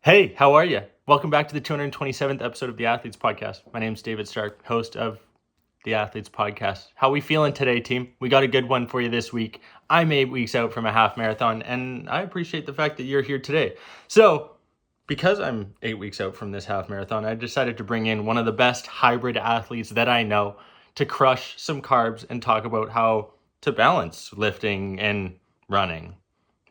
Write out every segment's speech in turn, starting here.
Hey, how are you? Welcome back to the 227th episode of the Athletes Podcast. My name's David Stark, host of the Athletes Podcast. How we feeling today, team? We got a good one for you this week. I'm 8 weeks out from a half marathon, and I appreciate the fact that you're here today. So, because I'm 8 weeks out from this half marathon, I decided to bring in one of the best hybrid athletes that I know to crush some carbs and talk about how to balance lifting and running,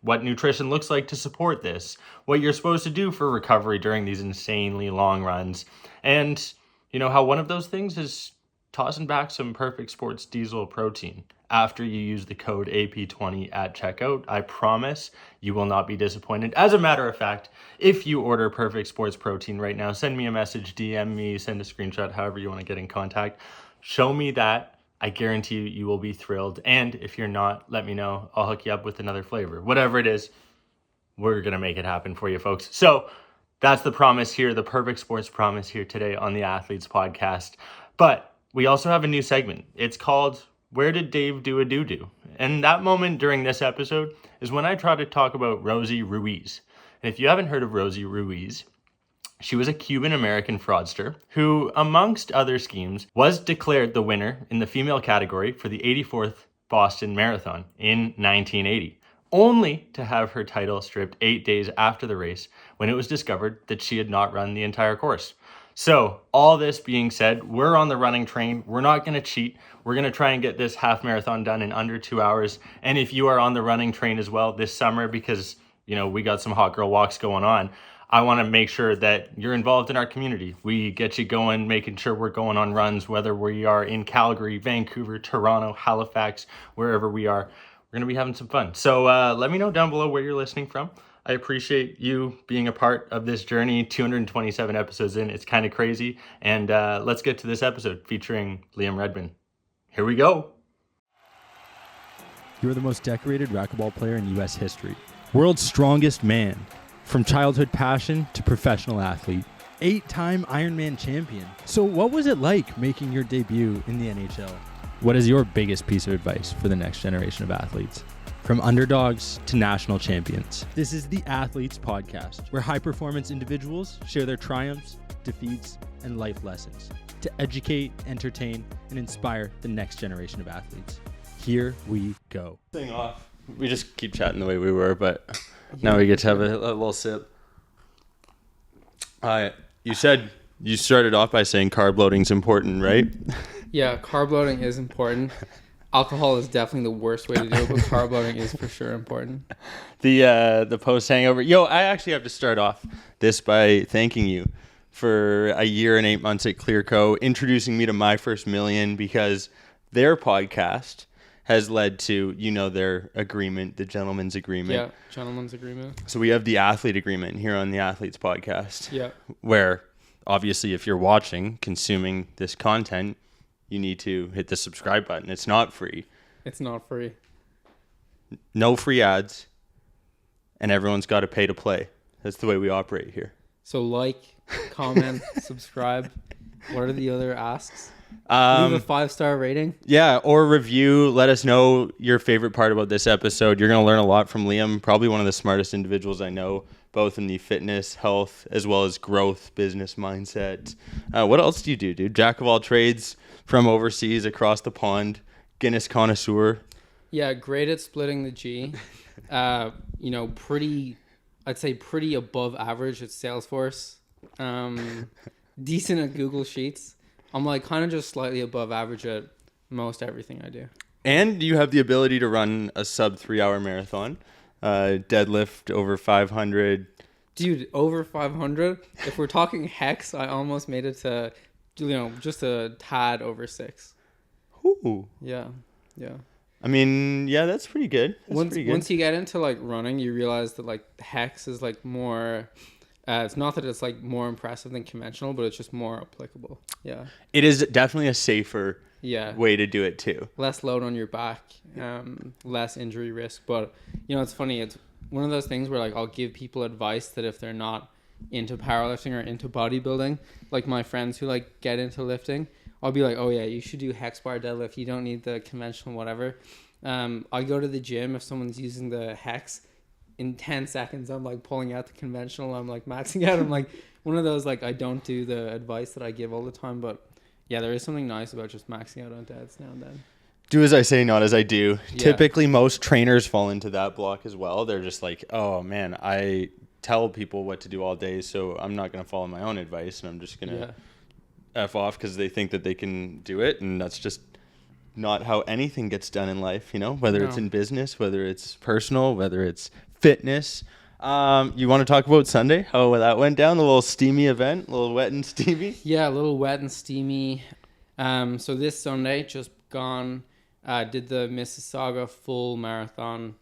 what nutrition looks like to support this, what you're supposed to do for recovery during these insanely long runs, and how one of those things is tossing back some Perfect Sports diesel protein after you use the code AP20 at checkout. I promise you will not be disappointed. As a matter of fact, if you order Perfect Sports protein right now, send me a message, DM me, send a screenshot, however you want to get in contact. Show me that. I guarantee you will be thrilled. And if you're not, let me know. I'll hook you up with another flavor. Whatever it is, we're going to make it happen for you, folks. So that's the promise here, the Perfect Sports promise here today on the Athletes Podcast. But we also have a new segment. It's called Where Did Dave Do a Doo-Doo? And that moment during this episode is when I try to talk about Rosie Ruiz. And if you haven't heard of Rosie Ruiz, she was a Cuban-American fraudster who, amongst other schemes, was declared the winner in the female category for the 84th Boston Marathon in 1980, only to have her title stripped 8 days after the race when it was discovered that she had not run the entire course. So, all this being said, we're on the running train. We're not going to cheat. We're going to try and get this half marathon done in under 2 hours. And if you are on the running train as well this summer, because, we got some hot girl walks going on, I want to make sure that you're involved in our community. We get you going, making sure we're going on runs, whether we are in Calgary, Vancouver, Toronto, Halifax, wherever we are. We're going to be having some fun. So let me know down below where you're listening from. I appreciate you being a part of this journey. 227 episodes in. It's kind of crazy. And let's get to this episode featuring Liam Redmond. Here we go. You're the most decorated racquetball player in U.S. history. World's strongest man. From childhood passion to professional athlete. 8-time Ironman champion. So what was it like making your debut in the NHL? What is your biggest piece of advice for the next generation of athletes? From underdogs to national champions. This is the Athletes Podcast, where high-performance individuals share their triumphs, defeats, and life lessons to educate, entertain, and inspire the next generation of athletes. Here we go. Thing off. We just keep chatting the way we were, but now we get to have a little sip. You said you started off by saying carb loading is important, right? Yeah, carb loading is important. Alcohol is definitely the worst way to do it, but carb loading is for sure important. The post hangover. Yo, I actually have to start off this by thanking you for a year and 8 months at Clearco, introducing me to My First Million, because their podcast has led to, their agreement, the gentleman's agreement. Yeah, gentleman's agreement. So we have the athlete agreement here on the Athletes Podcast. Yeah. Where, obviously, if you're watching, consuming this content, you need to hit the subscribe button. It's not free. It's not free. No free ads. And everyone's got to pay to play. That's the way we operate here. So like, comment, subscribe. What are the other asks? Leave a 5-star rating. Yeah, or review. Let us know your favorite part about this episode. You're going to learn a lot from Liam, probably one of the smartest individuals I know, both in the fitness, health, as well as growth, business mindset. What else do you do, dude? Jack of all trades from overseas, across the pond, Guinness connoisseur. Yeah, great at splitting the G. I'd say pretty above average at Salesforce. Decent at Google Sheets. I'm kind of just slightly above average at most everything I do. And you have the ability to run a sub 3-hour marathon, deadlift over 500. Dude, over 500. If we're talking hex, I almost made it to, just a tad over 6. Ooh. Yeah. I mean, yeah, that's pretty good. Once you get into running, you realize that hex is more. It's not that it's more impressive than conventional, but it's just more applicable. Yeah. It is definitely a safer way to do it too. Less load on your back, less injury risk. But, it's funny. It's one of those things where I'll give people advice that if they're not into powerlifting or into bodybuilding, my friends who get into lifting, I'll be like, oh yeah, you should do hex bar deadlift. You don't need the conventional whatever. I go to the gym if someone's using the hex. in 10 seconds, I'm like pulling out the conventional. I'm like maxing out. I'm like one of those, like, I don't do the advice that I give all the time, but yeah, there is something nice about just maxing out on deads now and then. Do as I say, not as I do. Yeah. Typically, most trainers fall into that block as well. They're just like, oh man, I tell people what to do all day, so I'm not going to follow my own advice, and I'm just going to F off because they think that they can do it, and that's just not how anything gets done in life, you know, whether it's in business, whether it's personal, whether it's fitness. You want to talk about Sunday, how that went down, the little steamy event, a little wet and steamy? Yeah, a little wet and steamy. So this Sunday, just gone, did the Mississauga full marathon.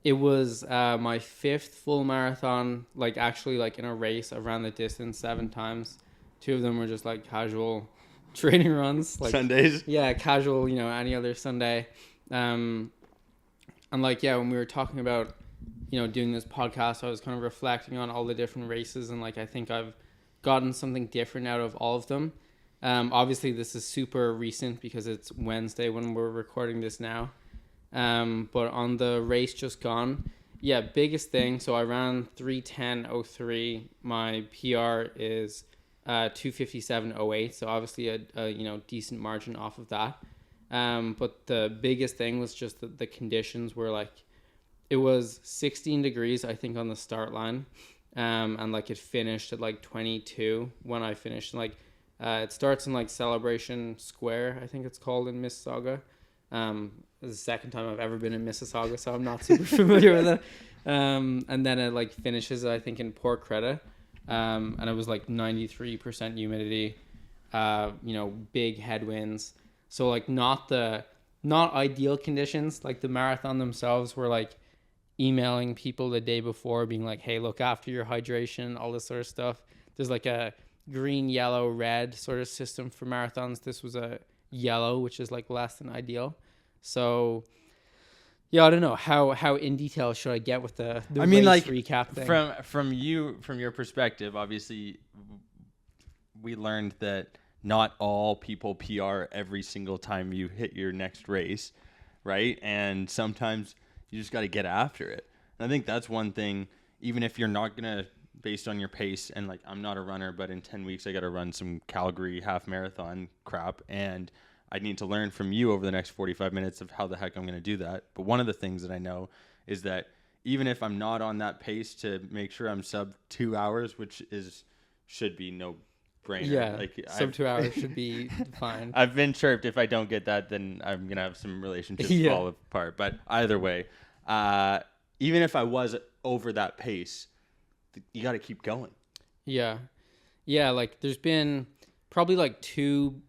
It was my 5th full marathon, like actually like in a race. I ran the distance 7 times. 2 of them were just like casual training runs. Like, Sundays? Yeah, casual, you know, any other Sunday. And like, yeah, when we were talking about, you know, doing this podcast, I was kind of reflecting on all the different races, and like I think I've gotten something different out of all of them. Obviously this is super recent because it's Wednesday when we're recording this now. But on the race just gone, yeah, biggest thing. So I ran 3:10:03. My PR is 2:57:08. So obviously a you know, decent margin off of that. But the biggest thing was just that the conditions were like, it was 16 degrees, I think, on the start line. And like it finished at like 22 when I finished. And like, it starts in like Celebration Square, I think it's called, in Mississauga. This is the second time I've ever been in Mississauga, so I'm not super familiar with it. And then it like finishes, I think, in Port Creda. And it was like 93% humidity, you know, big headwinds. So like not ideal conditions. Like the marathon themselves were like emailing people the day before being like, hey, look after your hydration, all this sort of stuff. There's like a green, yellow, red sort of system for marathons. This was a yellow, which is like less than ideal. So yeah, I don't know how in detail should I get with the I mean, race like, recap thing. From your perspective, obviously we learned that not all people PR every single time you hit your next race, right? And sometimes you just got to get after it. And I think that's one thing, even if you're not going to, based on your pace, and like, I'm not a runner, but in 10 weeks I got to run some Calgary half marathon crap, and I need to learn from you over the next 45 minutes of how the heck I'm going to do that. But one of the things that I know is that even if I'm not on that pace to make sure I'm sub 2 hours, which should be no brainer. Yeah, like sub 2 hours should be fine. I've been chirped. If I don't get that, then I'm gonna have some relationships fall apart. But either way, even if I was over that pace, you got to keep going. Yeah. Like there's been probably like two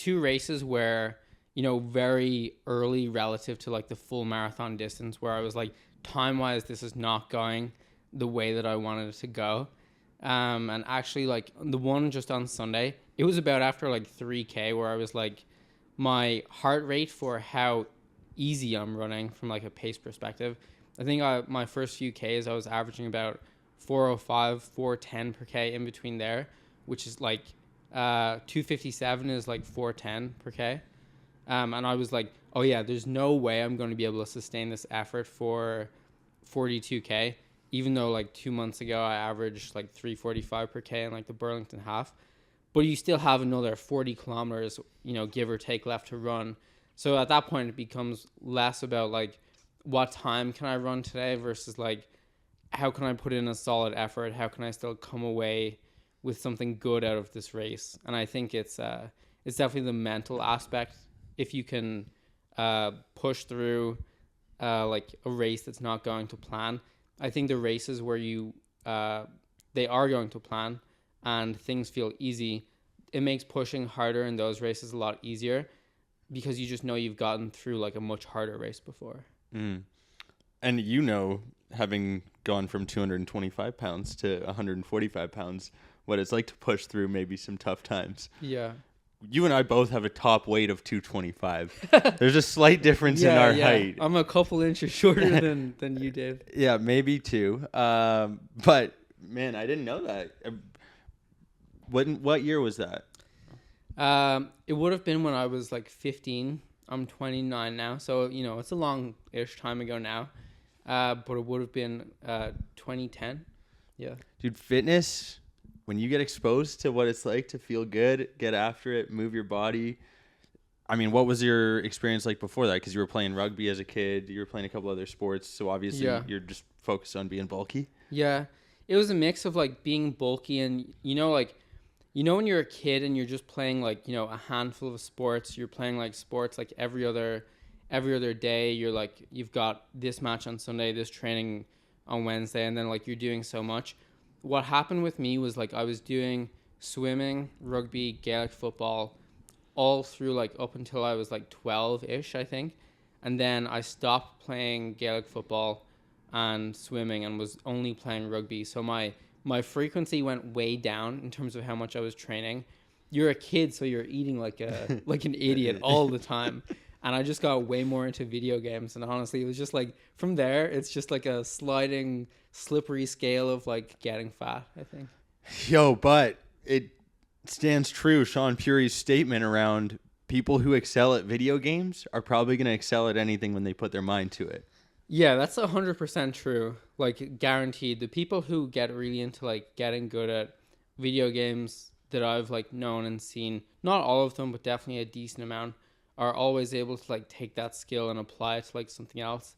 races where, you know, very early relative to like the full marathon distance, where I was like, time wise, this is not going the way that I wanted it to go. And actually, like the one just on Sunday, it was about after like 3K where I was like, my heart rate for how easy I'm running from like a pace perspective, I think my first few Ks I was averaging about 405, 410 per K, in between there, which is like 257 is like 410 per K. And I was like, oh yeah, there's no way I'm going to be able to sustain this effort for 42K. Even though like 2 months ago I averaged like 345 per K in like the Burlington half, but you still have another 40 kilometers, you know, give or take, left to run. So at that point it becomes less about like, what time can I run today versus like, how can I put in a solid effort? How can I still come away with something good out of this race? And I think it's definitely the mental aspect. If you can push through like a race that's not going to plan, I think the races where you they are going to plan and things feel easy, it makes pushing harder in those races a lot easier because you just know you've gotten through like a much harder race before. And you know, having gone from 225 pounds to 145 pounds, what it's like to push through maybe some tough times. Yeah. You and I both have a top weight of 225. There's a slight difference in our height. I'm a couple inches shorter than you did. Yeah, maybe 2. But man, I didn't know that. What year was that? It would have been when I was like 15. I'm 29 now, so you know it's a long-ish time ago now. but it would have been 2010. Yeah. Dude, fitness, when you get exposed to what it's like to feel good, get after it, move your body. I mean, what was your experience like before that? Because you were playing rugby as a kid, you were playing a couple other sports, so obviously you're just focused on being bulky. Yeah. It was a mix of like being bulky and, when you're a kid and you're just playing like, a handful of sports, you're playing like sports like every other day. You're like, you've got this match on Sunday, this training on Wednesday, and then like you're doing so much. What happened with me was like I was doing swimming, rugby, Gaelic football, all through like up until I was like 12-ish, I think. And then I stopped playing Gaelic football and swimming and was only playing rugby. So my frequency went way down in terms of how much I was training. You're a kid, so you're eating like an idiot all the time. And I just got way more into video games. And honestly, it was just like, from there, it's just like a sliding, slippery scale of like getting fat, I think. Yo, but it stands true. Sean Puri's statement around people who excel at video games are probably going to excel at anything when they put their mind to it. Yeah, that's 100% true. Like, guaranteed. The people who get really into like getting good at video games that I've like known and seen, not all of them, but definitely a decent amount, are always able to like take that skill and apply it to like something else.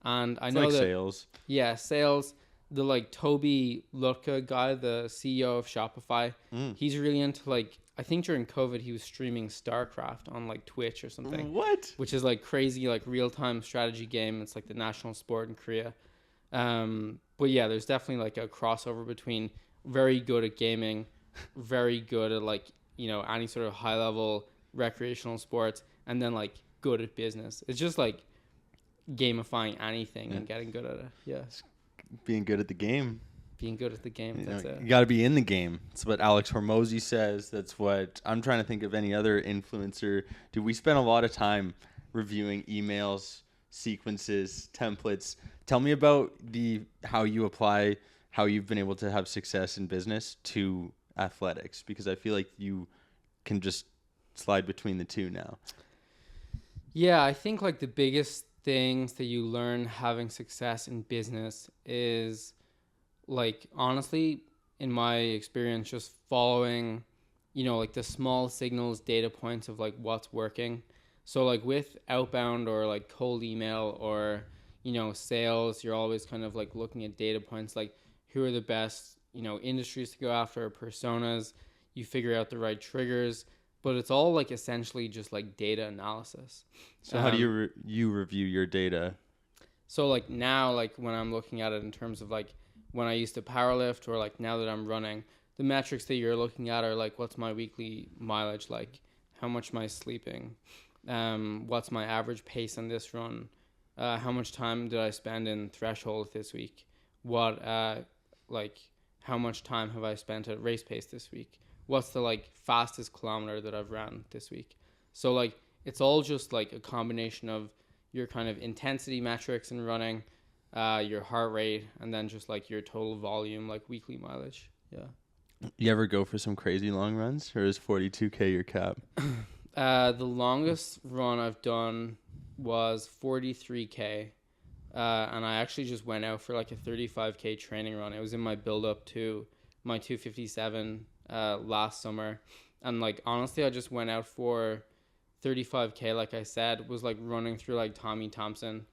And I know like that sales. Yeah, sales. The like Toby Lutka guy, the CEO of Shopify, he's really into like, I think during COVID he was streaming StarCraft on like Twitch or something. What? Which is like crazy, like real-time strategy game. It's like the national sport in Korea. But yeah, there's definitely like a crossover between very good at gaming, very good at like, any sort of high-level recreational sports, and then like good at business. It's just like gamifying anything and getting good at it. Yeah. Being good at the game. Being good at the game. That's it. You got to be in the game. That's what Alex Hormozy says. That's what I'm trying to think of any other influencer. Dude, we spent a lot of time reviewing emails, sequences, templates. Tell me about how you apply, how you've been able to have success in business to athletics, because I feel like you can just slide between the two now. Yeah, I think like the biggest things that you learn having success in business is, like, honestly, in my experience, just following, like the small signals, data points of like what's working. So like with outbound or like cold email or, sales, you're always kind of like looking at data points, like who are the best, industries to go after, personas. You figure out the right triggers, but it's all like essentially just like data analysis. So how do you review your data? So like now, like when I'm looking at it in terms of like when I used to powerlift, or like now that I'm running, the metrics that you're looking at are like, what's my weekly mileage like? How much am I sleeping? What's my average pace on this run? How much time did I spend in threshold this week? How much time have I spent at race pace this week? What's the like fastest kilometer that I've ran this week? So like it's all just like a combination of your kind of intensity metrics in running, your heart rate, and then just like your total volume, like weekly mileage. Yeah. You ever go for some crazy long runs, or is 42K your cap? The longest run I've done was 43K. And I actually just went out for like a 35K training run. It was in my build up to my 257 last summer. And like, honestly, I just went out for 35K. Like I said, was like running through like Tommy Thompson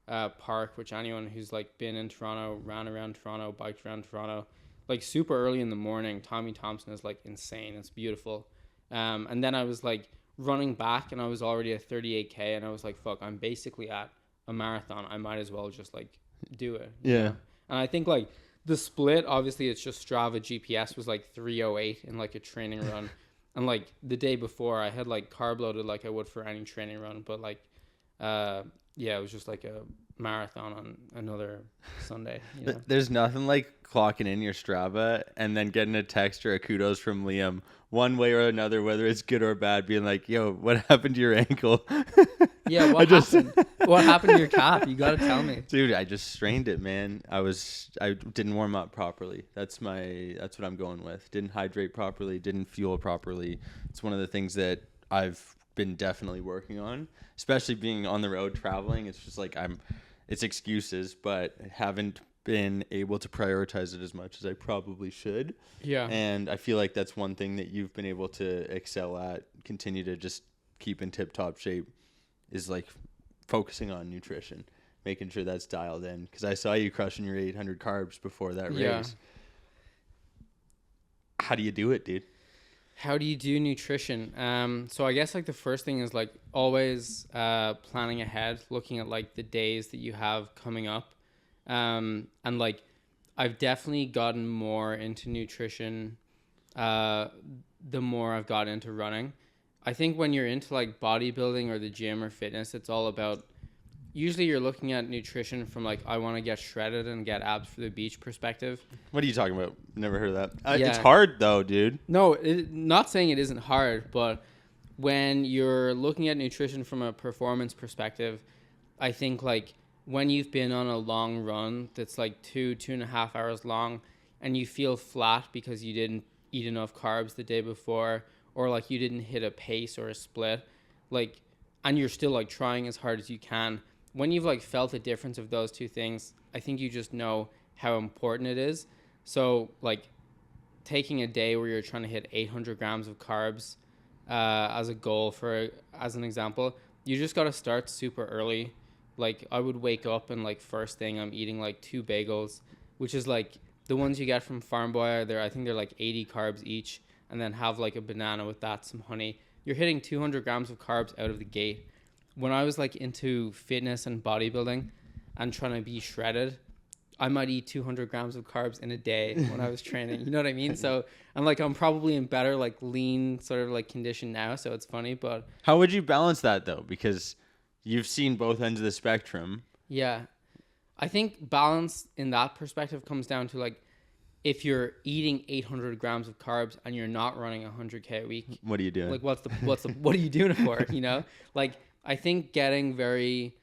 Park, which anyone who's like been in Toronto, ran around Toronto, biked around Toronto, like super early in the morning. Tommy Thompson is like insane. It's beautiful. And then I was like running back, and I was already at 38K, and I was like, fuck, I'm basically at a marathon. I might as well just like do it. Yeah. And I think like the split, obviously it's just Strava GPS, was like 3:08 in like a training run. And like the day before I had like carb loaded like I would for any training run, but like it was just like a marathon on another Sunday. There's nothing like clocking in your Strava and then getting a text or a kudos from Liam one way or another, whether it's good or bad, being like, yo, what happened to your ankle? Yeah, what happened? What happened to your calf? You gotta tell me. Dude, I just strained it, man. I didn't warm up properly. That's what I'm going with. Didn't hydrate properly, didn't fuel properly. It's one of the things that I've been definitely working on, especially being on the road traveling. It's just like it's excuses, but haven't been able to prioritize it as much as I probably should. Yeah. And I feel like that's one thing that you've been able to excel at, continue to just keep in tip-top shape, is like focusing on nutrition, making sure that's dialed in. Because I saw you crushing your 800 carbs before that race. Yeah. How do you do it, dude? How do you do nutrition? So I guess like the first thing is like always planning ahead, looking at like the days that you have coming up. And like I've definitely gotten more into nutrition the more I've got into running. I think when you're into like bodybuilding or the gym or fitness, it's all about, usually you're looking at nutrition from like, I want to get shredded and get abs for the beach perspective. What are you talking about? Never heard of that. Yeah. It's hard though, dude. No, not saying it isn't hard, but when you're looking at nutrition from a performance perspective, I think like when you've been on a long run that's like 2.5 hours long and you feel flat because you didn't eat enough carbs the day before, or like you didn't hit a pace or a split, like, and you're still like trying as hard as you can, when you've like felt the difference of those two things, I think you just know how important it is. So like taking a day where you're trying to hit 800 grams of carbs as a goal, as an example, you just got to start super early. Like I would wake up and like first thing I'm eating like 2 bagels, which is like the ones you get from Farm Boy. I think they're like 80 carbs each, and then have like a banana with that, some honey. You're hitting 200 grams of carbs out of the gate. When I was like into fitness and bodybuilding and trying to be shredded, I might eat 200 grams of carbs in a day when I was training. You know what I mean? So I'm probably in better like lean sort of like condition now. So it's funny, but How would you balance that though? Because you've seen both ends of the spectrum. yeah, I think balance in that perspective comes down to like, if you're eating 800 grams of carbs and you're not running 100K a week, What are you doing? like what are you doing it for? You know, like I think getting very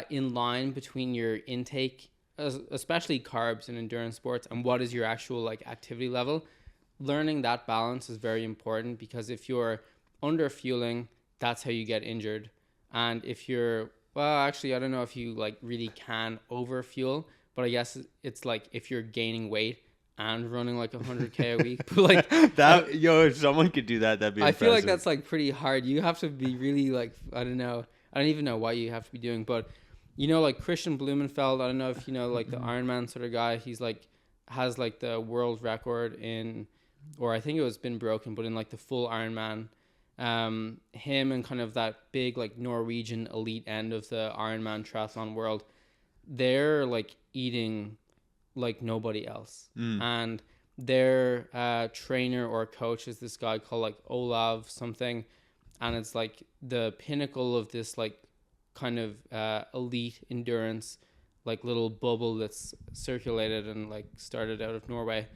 in line between your intake, especially carbs in endurance sports, and what is your actual like activity level, learning that balance is very important, because if you're under fueling, that's how you get injured. And if you're, well, actually, I don't know if you like really can over fuel, but I guess it's like if you're gaining weight and running like 100K a week, but like that, if someone could do that, that'd be impressive. I feel like that's like pretty hard. You have to be really like, I don't even know what you have to be doing, but you know, like Christian Blumenfeld, I don't know if you know, like the Ironman sort of guy, he's like, has like the world record in, or I think it was been broken, but in like the full Ironman, him and kind of that big like Norwegian elite end of the Ironman triathlon world, they're like eating like nobody else. And their trainer or coach is this guy called like Olav something, and it's like the pinnacle of this like kind of elite endurance like little bubble that's circulated and like started out of Norway.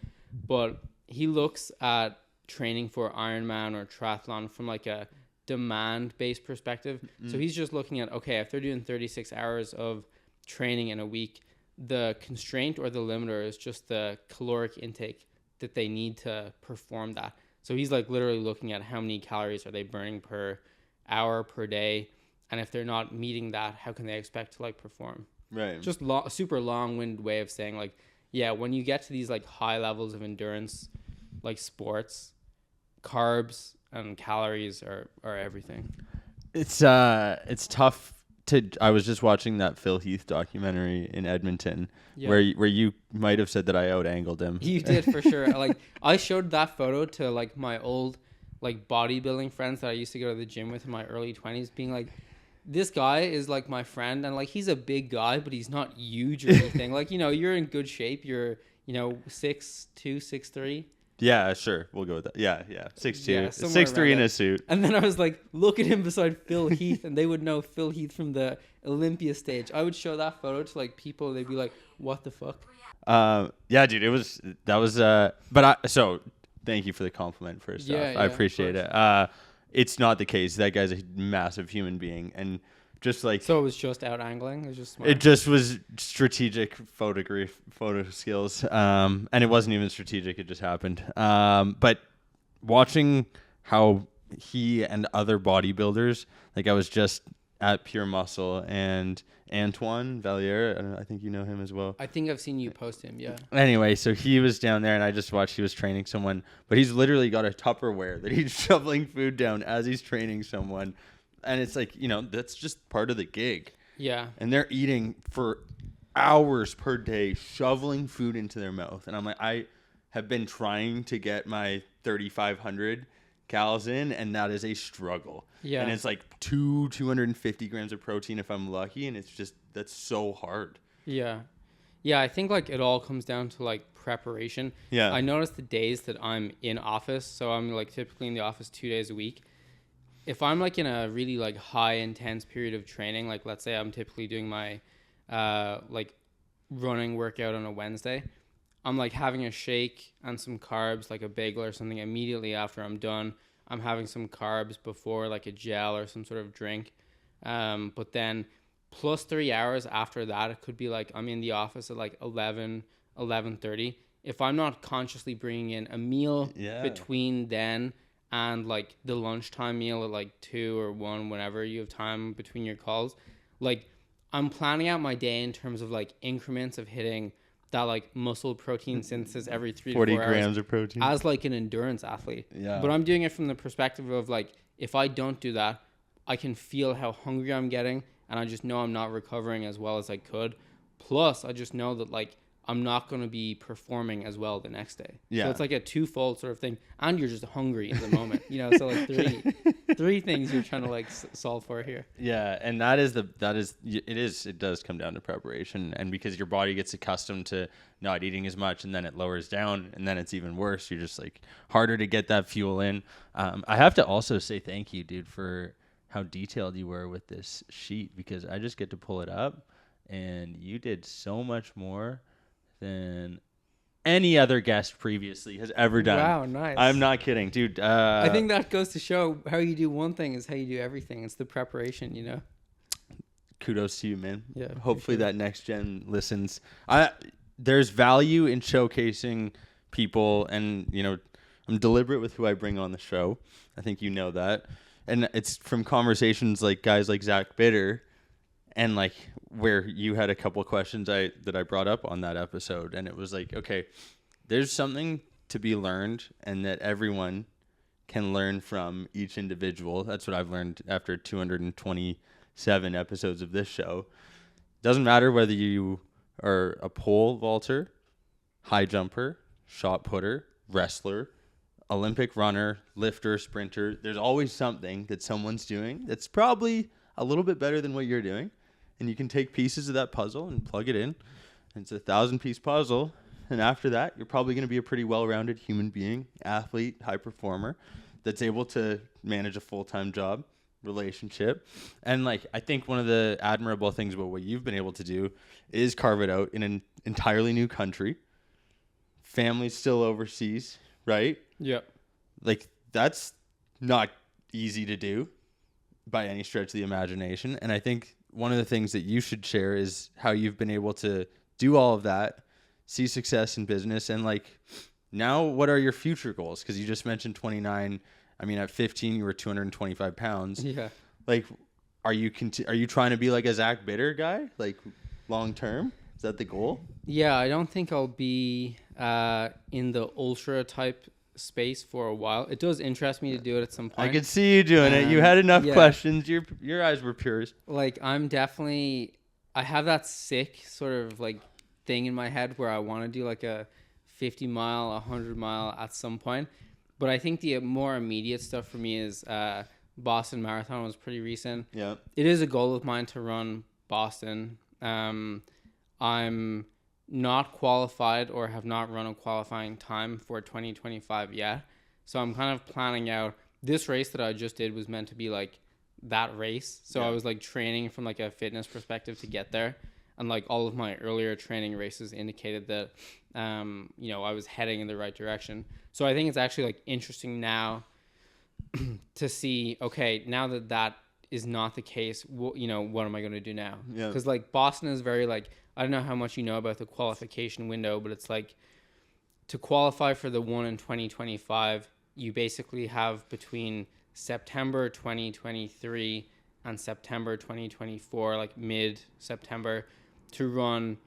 But he looks at training for Ironman or triathlon from like a demand based perspective. So he's just looking at, okay, if they're doing 36 hours of training in a week, the constraint or the limiter is just the caloric intake that they need to perform that. So he's like literally looking at how many calories are they burning per hour per day, and if they're not meeting that, how can they expect to like perform? Right. Just super long-winded way of saying like, yeah, when you get to these like high levels of endurance, like sports, carbs and calories are everything. It's tough to. I was just watching that Phil Heath documentary in Edmonton, where you might have said that I out-angled him. You did for sure. Like I showed that photo to like my old like bodybuilding friends that I used to go to the gym with in my early 20s, being like, this guy is like my friend, and like he's a big guy, but he's not huge or anything. Like, you know, you're in good shape. You're, you know, 6'2", 6'3". Yeah, sure. We'll go with that. Yeah. 6'2", Yeah, 6'3" in a suit. And then I was like, look at him beside Phil Heath, and they would know Phil Heath from the Olympia stage. I would show that photo to like people. They'd be like, what the fuck? Yeah, dude, so thank you for the compliment first off. I appreciate it. It's not the case. That guy's a massive human being, and just like, so it was just out angling. It was just smart. It just was strategic photo skills, and it wasn't even strategic. It just happened. But watching how he and other bodybuilders, like I was just at Pure Muscle, and Antoine Valliere. I think you know him as well. I think I've seen you post him. Yeah. Anyway, so he was down there, and I just watched he was training someone, but he's literally got a Tupperware that he's shoveling food down as he's training someone. And it's like, that's just part of the gig. Yeah. And they're eating for hours per day, shoveling food into their mouth. And I'm like, I have been trying to get my 3,500 calories in, and that is a struggle. Yeah. And it's like 250 grams of protein if I'm lucky, and that's so hard. Yeah. Yeah, I think like it all comes down to like preparation. Yeah. I notice the days that I'm in office, so I'm like typically in the office 2 days a week. If I'm like in a really like high intense period of training, like let's say I'm typically doing my like running workout on a Wednesday, I'm like having a shake and some carbs, like a bagel or something immediately after I'm done. I'm having some carbs before, like a gel or some sort of drink. But then plus 3 hours after that, it could be like I'm in the office at like 11:30. If I'm not consciously bringing in a meal between then and like the lunchtime meal at like 2 or 1, whenever you have time between your calls, like I'm planning out my day in terms of like increments of hitting that like muscle protein synthesis every 3 to 4 hours. 40 grams of protein. As like an endurance athlete. Yeah. But I'm doing it from the perspective of like, if I don't do that, I can feel how hungry I'm getting, and I just know I'm not recovering as well as I could. Plus, I just know that like I'm not going to be performing as well the next day. Yeah. So it's like a twofold sort of thing, and you're just hungry in the moment, so like three things you're trying to like solve for here. Yeah, and it does come down to preparation, and because your body gets accustomed to not eating as much, and then it lowers down, and then it's even worse. You're just like harder to get that fuel in. I have to also say thank you, dude, for how detailed you were with this sheet, because I just get to pull it up, and you did so much more than any other guest previously has ever done. Wow, nice. I'm not kidding, dude. I think that goes to show how you do one thing is how you do everything. It's the preparation, Kudos to you, man. Yeah. Hopefully that next gen listens. There's value in showcasing people, and I'm deliberate with who I bring on the show. I think you know that. And it's from conversations like guys like Zach Bitter, and like where you had a couple of questions that I brought up on that episode, and it was like, okay, there's something to be learned, and that everyone can learn from each individual. That's what I've learned after 227 episodes of this show. Doesn't matter whether you are a pole vaulter, high jumper, shot putter, wrestler, Olympic runner, lifter, sprinter. There's always something that someone's doing that's probably a little bit better than what you're doing. And you can take pieces of that puzzle and plug it in. And it's a 1,000-piece puzzle. And after that, you're probably going to be a pretty well-rounded human being, athlete, high performer that's able to manage a full-time job, relationship. And like, I think one of the admirable things about what you've been able to do is carve it out in an entirely new country. Family's still overseas, right? Yep. Like, that's not easy to do by any stretch of the imagination. And I think one of the things that you should share is how you've been able to do all of that, see success in business, and like, now what are your future goals? Because you just mentioned 29. I mean, at 15, you were 225 pounds. Yeah. Like, are you trying to be like a Zach Bitter guy, like long term? Is that the goal? Yeah, I don't think I'll be in the ultra type space for a while. It does interest me to do it at some point. I could see you doing it. You had enough questions. Your eyes were pure. Like, I have that sick sort of like thing in my head where I want to do like a 50 mile, 100 mile at some point. But I think the more immediate stuff for me is Boston Marathon was pretty recent. Yeah. It is a goal of mine to run Boston. I'm not qualified or have not run a qualifying time for 2025 yet. So I'm kind of planning out. This race that I just did was meant to be like that race. So I was like training from like a fitness perspective to get there. And like all of my earlier training races indicated that, I was heading in the right direction. So I think it's actually like interesting now to see, okay, now that is not the case, what am I going to do now? Yeah. Because like Boston is very like, I don't know how much you know about the qualification window, but it's like to qualify for the one in 2025, you basically have between September 2023 and September 2024, like mid-September, to run.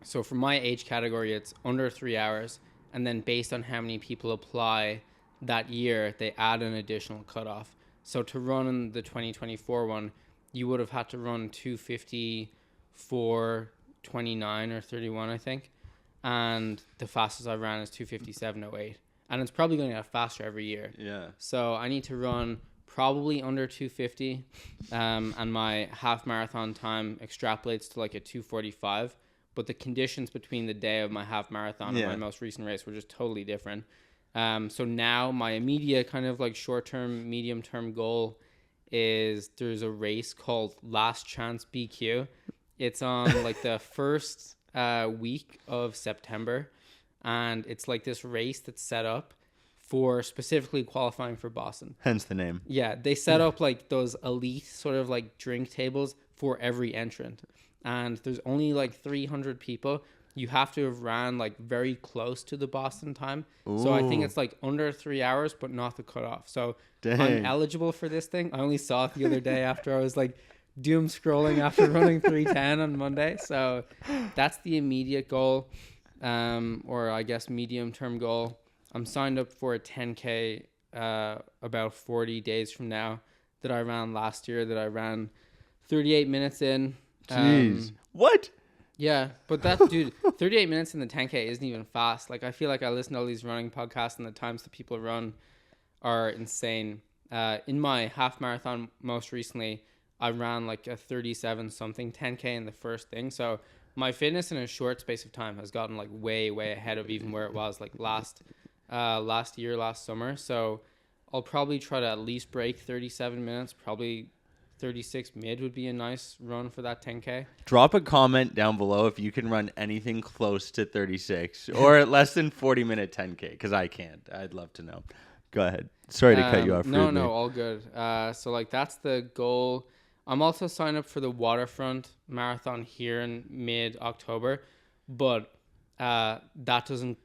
So for my age category, it's under 3 hours. And then based on how many people apply that year, they add an additional cutoff. So to run in the 2024 one, you would have had to run 2:54:29 or 31, I think. And the fastest I ran is 2:57:08. And it's probably going to get faster every year. Yeah. So I need to run probably under 2:50. And my half marathon time extrapolates to like a 2:45. But the conditions between the day of my half marathon and my most recent race were just totally different. So now my immediate kind of like short-term, medium-term goal is there's a race called Last Chance BQ. It's on like the first week of September. And it's like this race that's set up for specifically qualifying for Boston. Hence the name. Yeah, they set up like those elite sort of like drink tables for every entrant. And there's only like 300 people. You have to have ran like very close to the Boston time. Ooh. So I think it's like under 3 hours, but not the cutoff. So I'm eligible for this thing. I only saw it the other day after I was like doom scrolling after running 3:10 on Monday. So that's the immediate goal, or I guess medium term goal. I'm signed up for a 10K about 40 days from now that I ran last year, that I ran 38 minutes in. Jeez. What? Yeah, but that, dude, 38 minutes in the 10K isn't even fast. Like, I feel like I listen to all these running podcasts and the times that people run are insane. In my half marathon most recently, I ran like a 37 something 10K in the first thing. So my fitness in a short space of time has gotten like way, way ahead of even where it was like last summer. So I'll probably try to at least break 37 minutes, probably 36 mid would be a nice run for that 10K. Drop a comment down below if you can run anything close to 36 or less than 40-minute 10K, because I can't. I'd love to know. Go ahead. Sorry to cut you off. No, all good. So like that's the goal. I'm also signed up for the Waterfront Marathon here in mid-October, but that doesn't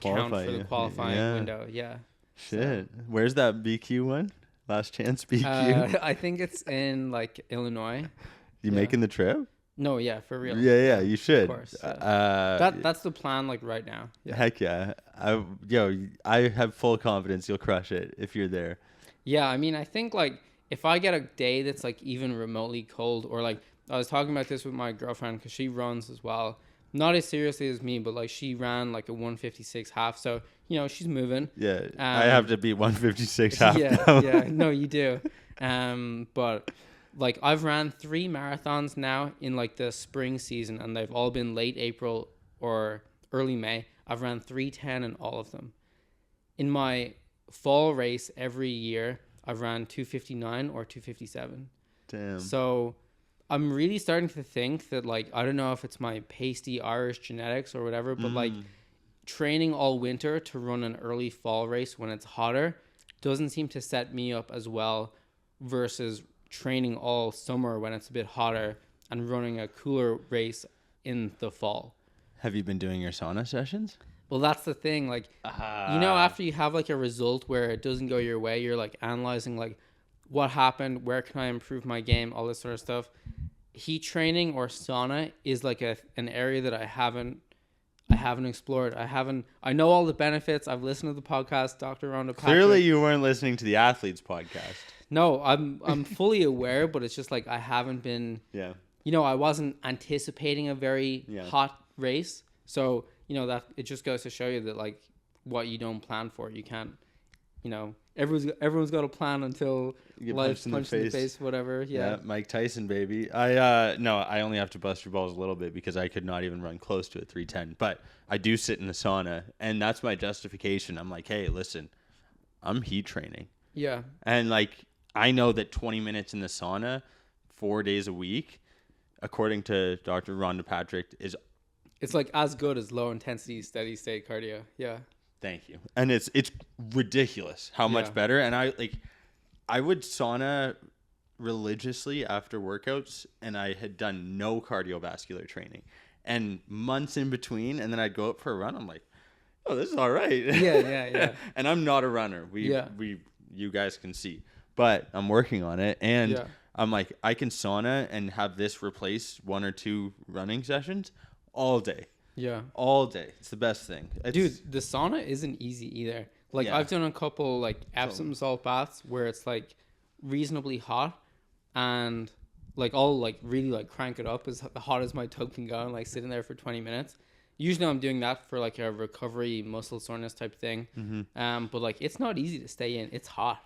count for the qualifying window. Yeah. Shit. So. Where's that BQ one? Last Chance BQ? I think it's in like Illinois. You making the trip? No, yeah, for real. Yeah, you should. Of course. Yeah. That's the plan like right now. Yeah. Heck yeah. I have full confidence you'll crush it if you're there. Yeah, I mean, I think like if I get a day that's like even remotely cold, or like I was talking about this with my girlfriend because she runs as well. Not as seriously as me, but like she ran like a 156 half. So, you know, she's moving. Yeah. I have to beat 156 half. Yeah. No, you do. But like I've ran 3 marathons now in like the spring season, and they've all been late April or early May. I've ran 3:10 in all of them. In my fall race every year, I've ran 2:59 or 2:57. Damn. So I'm really starting to think that, like, I don't know if it's my pasty Irish genetics or whatever, but like training all winter to run an early fall race when it's hotter doesn't seem to set me up as well versus training all summer when it's a bit hotter and running a cooler race in the fall. Have you been doing your sauna sessions? Well, that's the thing. Like, you know, after you have like a result where it doesn't go your way, you're like analyzing like what happened, where can I improve my game, all this sort of stuff. Heat training or sauna is like an area that I haven't explored. I know all the benefits. I've listened to the podcast, Dr. Rhonda Patrick. Clearly you weren't listening to the Athletes podcast. No, I'm fully aware, but it's just like I haven't been. Yeah. You know, I wasn't anticipating a very hot race, so you know that it just goes to show you that like what you don't plan for, you can't. You know, everyone's got a plan until life punched in the face, whatever. Yeah, Mike Tyson, baby. I only have to bust your balls a little bit because I could not even run close to a 3:10. But I do sit in the sauna, and that's my justification. I'm like, hey, listen, I'm heat training. Yeah. And like, I know that 20 minutes in the sauna, 4 days a week, according to Dr. Rhonda Patrick, it's like as good as low intensity steady state cardio. Yeah. Thank you. And it's ridiculous how much better. And I would sauna religiously after workouts, and I had done no cardiovascular training and months in between. And then I'd go out for a run. I'm like, oh, this is all right. Yeah. And I'm not a runner. You guys can see, but I'm working on it. And I'm like, I can sauna and have this replace 1 or 2 running sessions all day. Yeah. All day. It's the best thing. Dude, the sauna isn't easy either. Like, Yeah. I've done a couple, like, Epsom salt baths where it's, like, reasonably hot, and, like, I'll, like, really, like, crank it up as hot as my tub can go and, like, sitting there for 20 minutes. Usually I'm doing that for, like, a recovery muscle soreness type thing. But, like, it's not easy to stay in. It's hot.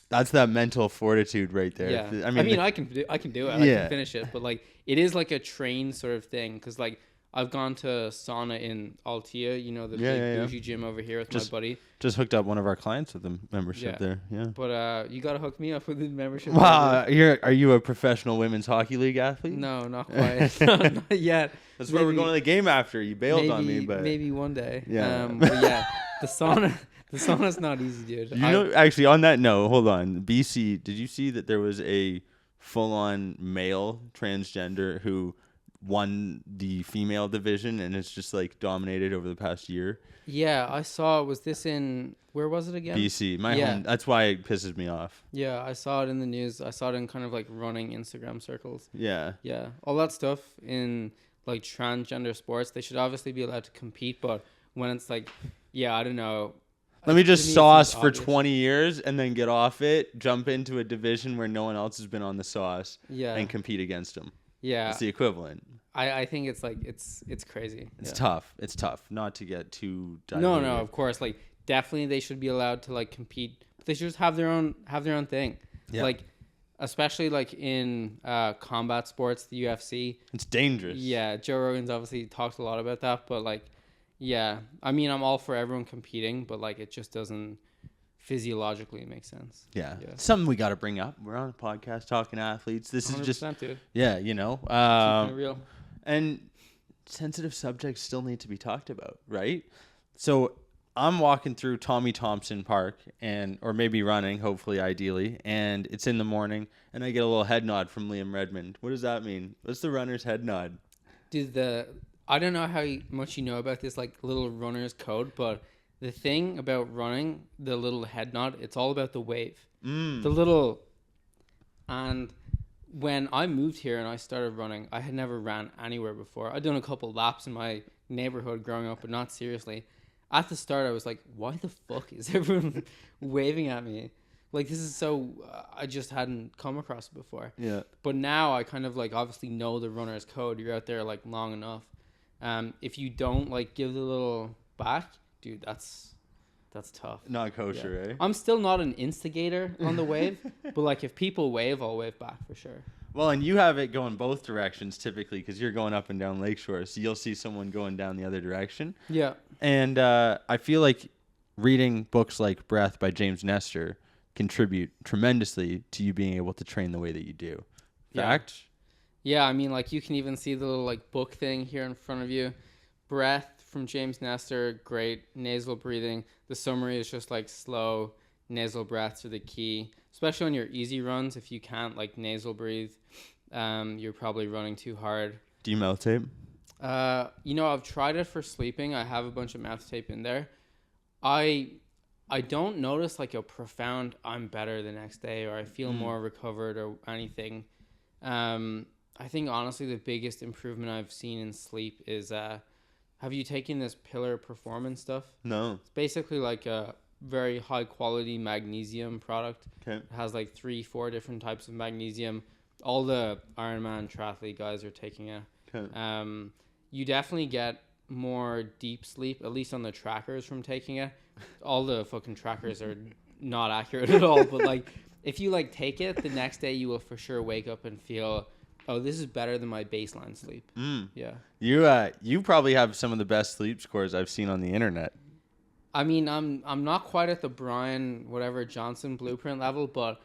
That's that mental fortitude right there. Yeah. I mean, I can do it. I can finish it. But, like, it is, like, a trained sort of thing. Because, like, I've gone to sauna in Altea, you know, the big bougie gym over here with my buddy. Just hooked up one of our clients with the membership there. Yeah. But you got to hook me up with the membership. Wow. Are you a professional women's hockey league athlete? No, not quite. Not yet. That's where we're going to the game after. You bailed on me, but maybe one day. Yeah. But yeah, the sauna's not easy, dude. You know, actually, on that note, hold on. BC, did you see that there was a full-on male transgender who won the female division and it's just like dominated over the past year? Yeah, I saw. Was this in, where was it again? BC, my home. That's why it pisses me off. Yeah, I saw it in the news. I saw it in kind of like running Instagram circles. Yeah. Yeah, all that stuff in like transgender sports, they should obviously be allowed to compete, but when it's like, yeah, I don't know. Let me just sauce for 20 years and then get off it, jump into a division where no one else has been on the sauce, and compete against them. Yeah. It's the equivalent. I think it's like, it's crazy. It's tough. It's tough not to get too diluted. No, of course. Like, definitely they should be allowed to like compete, but they should just have their own thing. Yeah. Like, especially like in combat sports, the UFC. It's dangerous. Yeah. Joe Rogan's obviously talked a lot about that, but like, yeah. I mean, I'm all for everyone competing, but like, it just doesn't physiologically make sense. Yeah. Something we got to bring up. We're on a podcast talking athletes. This is just, dude. Yeah, you know. Keeping it real. And sensitive subjects still need to be talked about, right? So I'm walking through Tommy Thompson Park, or maybe running, hopefully, ideally, and it's in the morning, and I get a little head nod from Liam Redmond. What does that mean? What's the runner's head nod? Dude, I don't know how much you know about this like little runner's code, but the thing about running, the little head nod, it's all about the wave. The little, and when I moved here and I started running, I had never ran anywhere before. I'd done a couple laps in my neighborhood growing up, but not seriously. At the start, I was like, why the fuck is everyone waving at me? Like, this is so, I just hadn't come across it before. Yeah. But now I kind of like obviously know the runner's code. You're out there like long enough. If you don't like give the little back, dude, that's tough. Not kosher, eh? I'm still not an instigator on the wave, but like if people wave, I'll wave back for sure. Well, and you have it going both directions typically because you're going up and down Lakeshore, so you'll see someone going down the other direction. Yeah. And I feel like reading books like Breath by James Nestor contribute tremendously to you being able to train the way that you do. Fact? Yeah, I mean, like you can even see the little like book thing here in front of you. Breath from James Nestor, great. Nasal breathing. The summary is just like slow nasal breaths are the key, especially on your easy runs. If you can't like nasal breathe, you're probably running too hard. Do you mouth tape? You know, I've tried it for sleeping. I have a bunch of mouth tape in there. I don't notice like a profound I'm better the next day or I feel more recovered or anything. I think honestly the biggest improvement I've seen in sleep is have you taken this Pillar Performance stuff? No. It's basically like a very high quality magnesium product. Okay. It has like 3-4 different types of magnesium. All the Ironman triathlete guys are taking it. Okay. You definitely get more deep sleep, at least on the trackers from taking it. All the fucking trackers are not accurate at all, but like if you like take it, the next day you will for sure wake up and feel, oh, this is better than my baseline sleep. Yeah. You probably have some of the best sleep scores I've seen on the internet. I mean, I'm not quite at the Brian Johnson blueprint level, but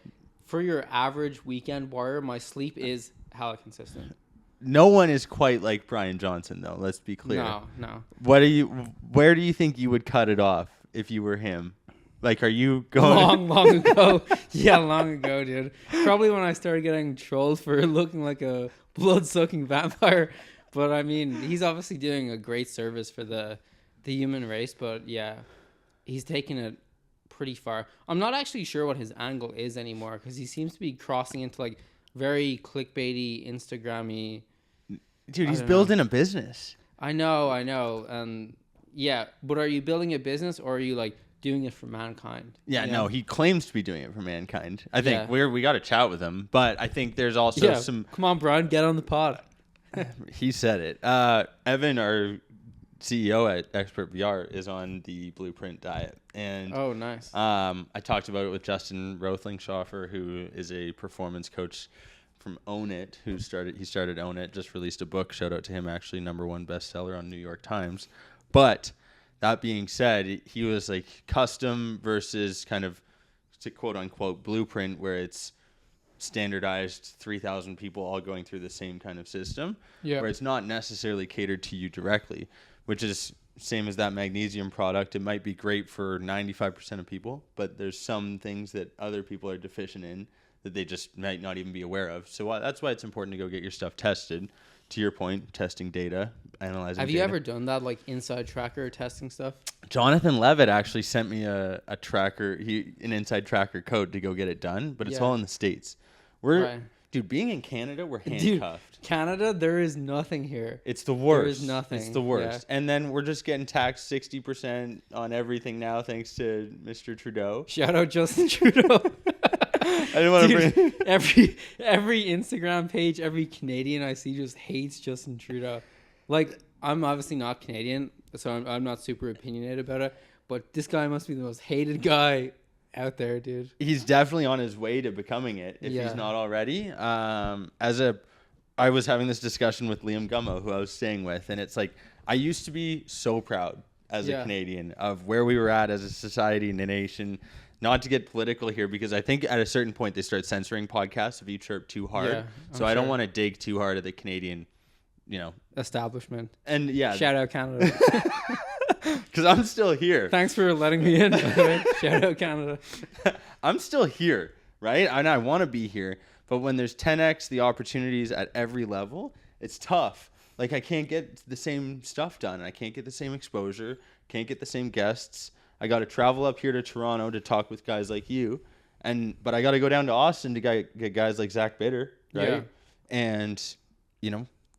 for your average weekend warrior, my sleep is hella consistent. No one is quite like Brian Johnson, though. Let's be clear. No. Where do you think you would cut it off if you were him? Like, are you going long ago? Yeah, long ago, dude. Probably when I started getting trolled for looking like a blood-sucking vampire. But I mean, he's obviously doing a great service for the human race. But yeah, he's taking it pretty far. I'm not actually sure what his angle is anymore because he seems to be crossing into like very clickbaity, Instagram-y. Dude, he's building a business. I know. Yeah, but are you building a business or are you like doing it for mankind? Yeah, no, he claims to be doing it for mankind. I think we got to chat with him, but I think there's also some. Come on, Brian, get on the pod. He said it. Evan, our CEO at Expert VR, is on the Blueprint diet, and oh, nice. I talked about it with Justin Rothlingshofer, who is a performance coach from Own It, he started Own It, just released a book. Shout out to him, actually, #1 bestseller on New York Times. But that being said, he was like custom versus kind of quote unquote blueprint, where it's standardized 3,000 people all going through the same kind of system, where it's not necessarily catered to you directly, which is same as that magnesium product. It might be great for 95% of people, but there's some things that other people are deficient in that they just might not even be aware of. So that's why it's important to go get your stuff tested. To your point, testing data, analyzing Have data. you ever done that, like inside tracker testing stuff? Jonathan Levitt actually sent me a tracker, an inside tracker code to go get it done, but it's all in the States. Dude, being in Canada, we're handcuffed. Dude, Canada, there is nothing here. It's the worst. There is nothing. It's the worst. Yeah. And then we're just getting taxed 60% on everything now, thanks to Mr. Trudeau. Shout out Justin Trudeau. I didn't want to bring every Instagram page, every Canadian I see just hates Justin Trudeau. Like, I'm obviously not Canadian, so I'm not super opinionated about it, but this guy must be the most hated guy out there, dude. He's definitely on his way to becoming it, if he's not already. I was having this discussion with Liam Gummo, who I was staying with, and it's like, I used to be so proud as a Canadian of where we were at as a society and a nation. Not to get political here, because I think at a certain point they start censoring podcasts if you chirp too hard. Yeah, so I don't want to dig too hard at the Canadian, establishment. And shout out Canada. Because I'm still here. Thanks for letting me in. Shout out Canada. I'm still here, right? And I want to be here. But when there's 10x the opportunities at every level, it's tough. Like, I can't get the same stuff done. I can't get the same exposure. Can't get the same guests. I got to travel up here to Toronto to talk with guys like you, but I got to go down to Austin to get guys like Zach Bitter, right? Yeah. And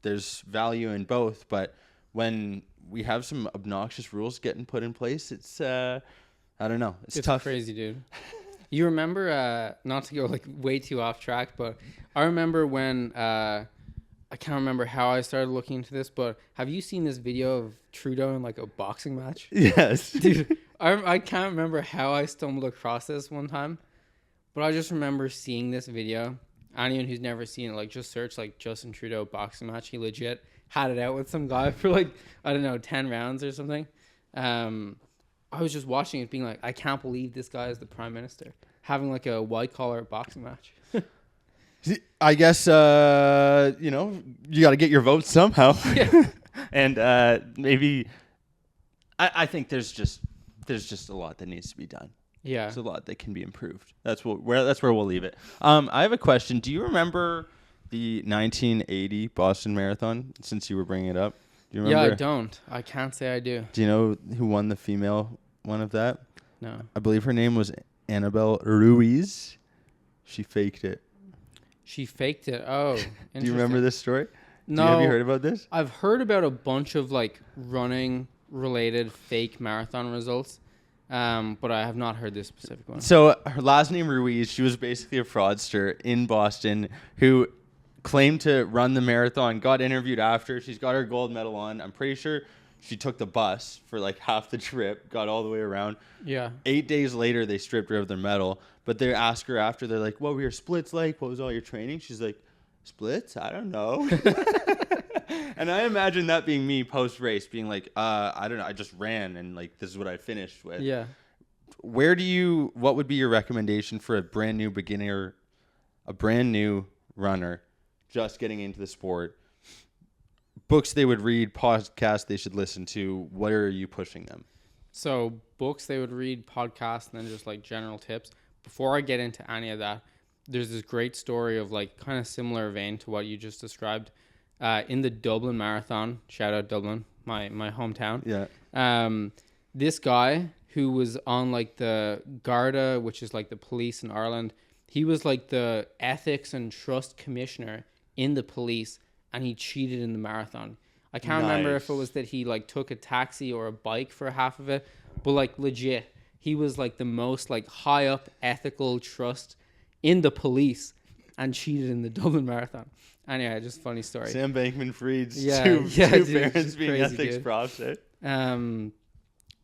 there's value in both, but when we have some obnoxious rules getting put in place, it's I don't know, it's tough. Crazy, dude. You remember, not to go like way too off track, but I remember when I can't remember how I started looking into this, but have you seen this video of Trudeau in like a boxing match? Yes, dude. I can't remember how I stumbled across this one time, but I just remember seeing this video. Anyone who's never seen it, like, just search like Justin Trudeau boxing match. He legit had it out with some guy for like, I don't know, 10 rounds or something. I was just watching it being like, I can't believe this guy is the prime minister having like a white collar boxing match. I guess, you got to get your votes somehow. Yeah. And maybe I think there's just a lot that needs to be done. Yeah. There's a lot that can be improved. That's where we'll leave it. I have a question. Do you remember the 1980 Boston Marathon, since you were bringing it up? Do you remember? Yeah, I don't. I can't say I do. Do you know who won the female one of that? No. I believe her name was Annabelle Ruiz. She faked it. She faked it. Oh, do you remember this story? No. Have you heard about this? I've heard about a bunch of like running related fake marathon results, but I have not heard this specific one. So her last name Ruiz. She was basically a fraudster in Boston who claimed to run the marathon, got interviewed after. She's got her gold medal on. I'm pretty sure she took the bus for like half the trip, got all the way around. Yeah. 8 days later, they stripped her of their medal. But they ask her after, they're like, what were your splits like? What was all your training? She's like, splits? I don't know. And I imagine that being me post-race, being like, I don't know, I just ran and like this is what I finished with. Yeah. What would be your recommendation for a brand new beginner, a brand new runner just getting into the sport? Books they would read, podcasts they should listen to. What are you pushing them? So books they would read, podcasts, and then just like general tips. Before I get into any of that, there's this great story of like kind of similar vein to what you just described. In the Dublin Marathon, shout out Dublin, my hometown. Yeah. This guy who was on like the Garda, which is like the police in Ireland. He was like the ethics and trust commissioner in the police, and he cheated in the marathon. I can't remember if it was that he like took a taxi or a bike for half of it, but like legit, he was like the most like high up ethical trust in the police and cheated in the Dublin Marathon. Anyway, just funny story. Sam Bankman-Fried's dude, parents being crazy, ethics dude. props. Eh?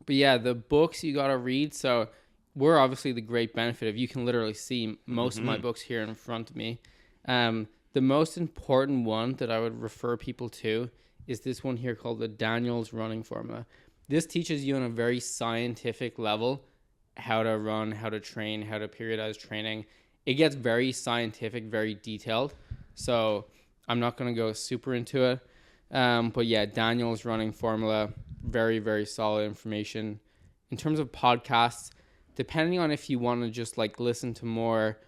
But yeah, the books you gotta read. So we're obviously the great benefit of you can literally see most of my books here in front of me. The most important one that I would refer people to is this one here called the Daniels Running Formula. This teaches you on a very scientific level how to run, how to train, how to periodize training. It gets very scientific, very detailed. So I'm not going to go super into it. But yeah, Daniels Running Formula, very, very solid information. In terms of podcasts, depending on if you want to just like listen to more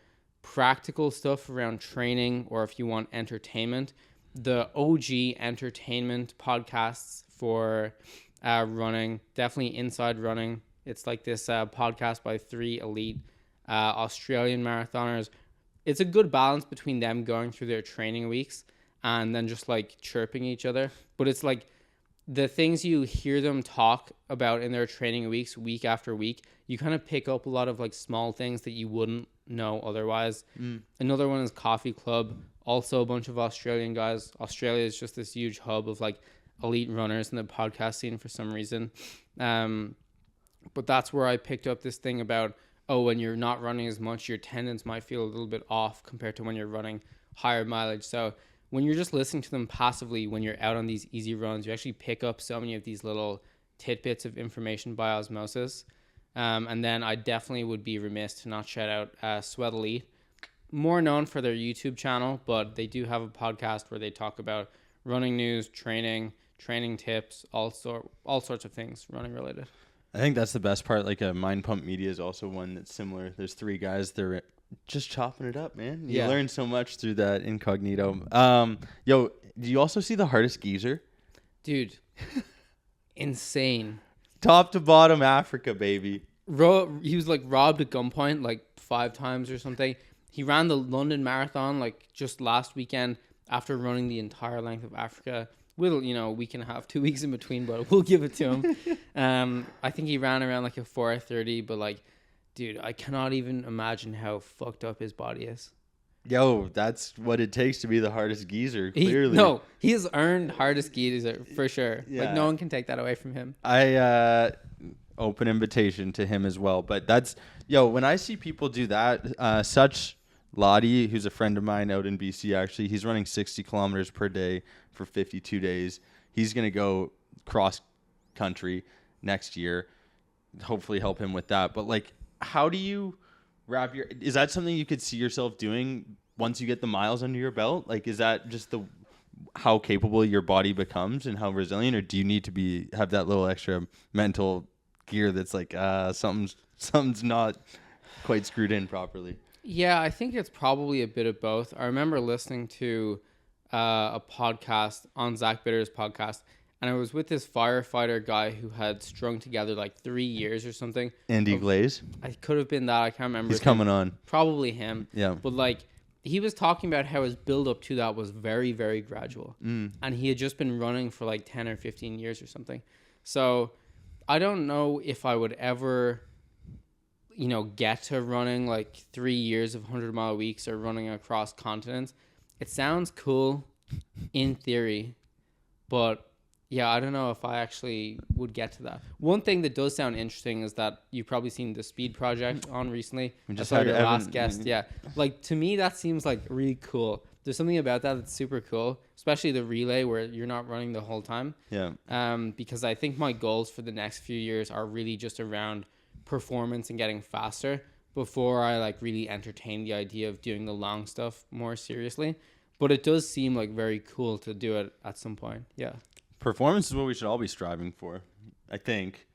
practical stuff around training or if you want entertainment, the OG entertainment podcasts for running, definitely Inside Running. It's like this podcast by 3 elite Australian marathoners. It's a good balance between them going through their training weeks and then just like chirping each other. But it's like the things you hear them talk about in their training weeks, week after week, you kind of pick up a lot of like small things that you wouldn't know otherwise. Another one is Coffee Club, also a bunch of Australian guys. Australia is just this huge hub of like elite runners in the podcast scene for some reason. But that's where I picked up this thing about, when you're not running as much, your tendons might feel a little bit off compared to when you're running higher mileage. So when you're just listening to them passively, when you're out on these easy runs, you actually pick up so many of these little tidbits of information by osmosis. And then I definitely would be remiss to not shout out Sweat Elite, more known for their YouTube channel, but they do have a podcast where they talk about running news, training tips, all sorts of things running related. I think that's the best part. Like Mind Pump Media is also one that's similar. There's 3 guys. They're just chopping it up, man. You learn so much through that incognito. Do you also see the hardest geezer? Dude, insane. Top to bottom Africa, baby. He was like robbed at gunpoint like 5 times or something. He ran the London Marathon like just last weekend after running the entire length of Africa. With, a week and a half, 2 weeks in between, but we'll give it to him. I think he ran around like a 4:30, but like, dude, I cannot even imagine how fucked up his body is. Yo, that's what it takes to be the hardest geezer, clearly. He has earned hardest geezer for sure. Yeah. Like, no one can take that away from him. I open invitation to him as well. But that's, when I see people do that, such Lottie, who's a friend of mine out in BC, actually, he's running 60 kilometers per day for 52 days. He's going to go cross country next year, hopefully help him with that. But like, how do you is that something you could see yourself doing once you get the miles under your belt? Like, is that just how capable your body becomes and how resilient, or do you need to have that little extra mental gear that's like, something's not quite screwed in properly? Yeah, I think it's probably a bit of both. I remember listening to a podcast on Zach Bitter's podcast, and I was with this firefighter guy who had strung together like 3 years or something. Andy Glaze? I could have been that. I can't remember. He's coming on. Probably him. Yeah. But like, he was talking about how his build up to that was very, very gradual. And he had just been running for like 10 or 15 years or something. So I don't know if I would ever, get to running like 3 years of 100-mile weeks or running across continents. It sounds cool in theory, but yeah, I don't know if I actually would get to that. One thing that does sound interesting is that you've probably seen the Speed Project on recently. We just had your Evan, last guest. Yeah. Like, to me, that seems like really cool. There's something about that that's super cool, especially the relay where you're not running the whole time. Yeah. Because I think my goals for the next few years are really just around performance and getting faster before I like really entertain the idea of doing the long stuff more seriously. But it does seem like very cool to do it at some point. Yeah. Performance is what we should all be striving for, I think.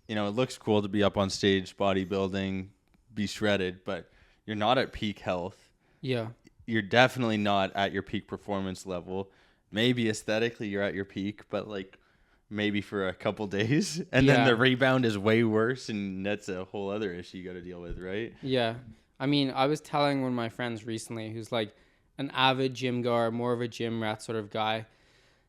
It looks cool to be up on stage, bodybuilding, be shredded, but you're not at peak health. Yeah. You're definitely not at your peak performance level. Maybe aesthetically you're at your peak, but like, maybe for a couple days, and then Yeah. the rebound is way worse, and that's a whole other issue you got to deal with, right? Yeah. I mean, I was telling one of my friends recently who's like an avid gym goer, more of a gym rat sort of guy.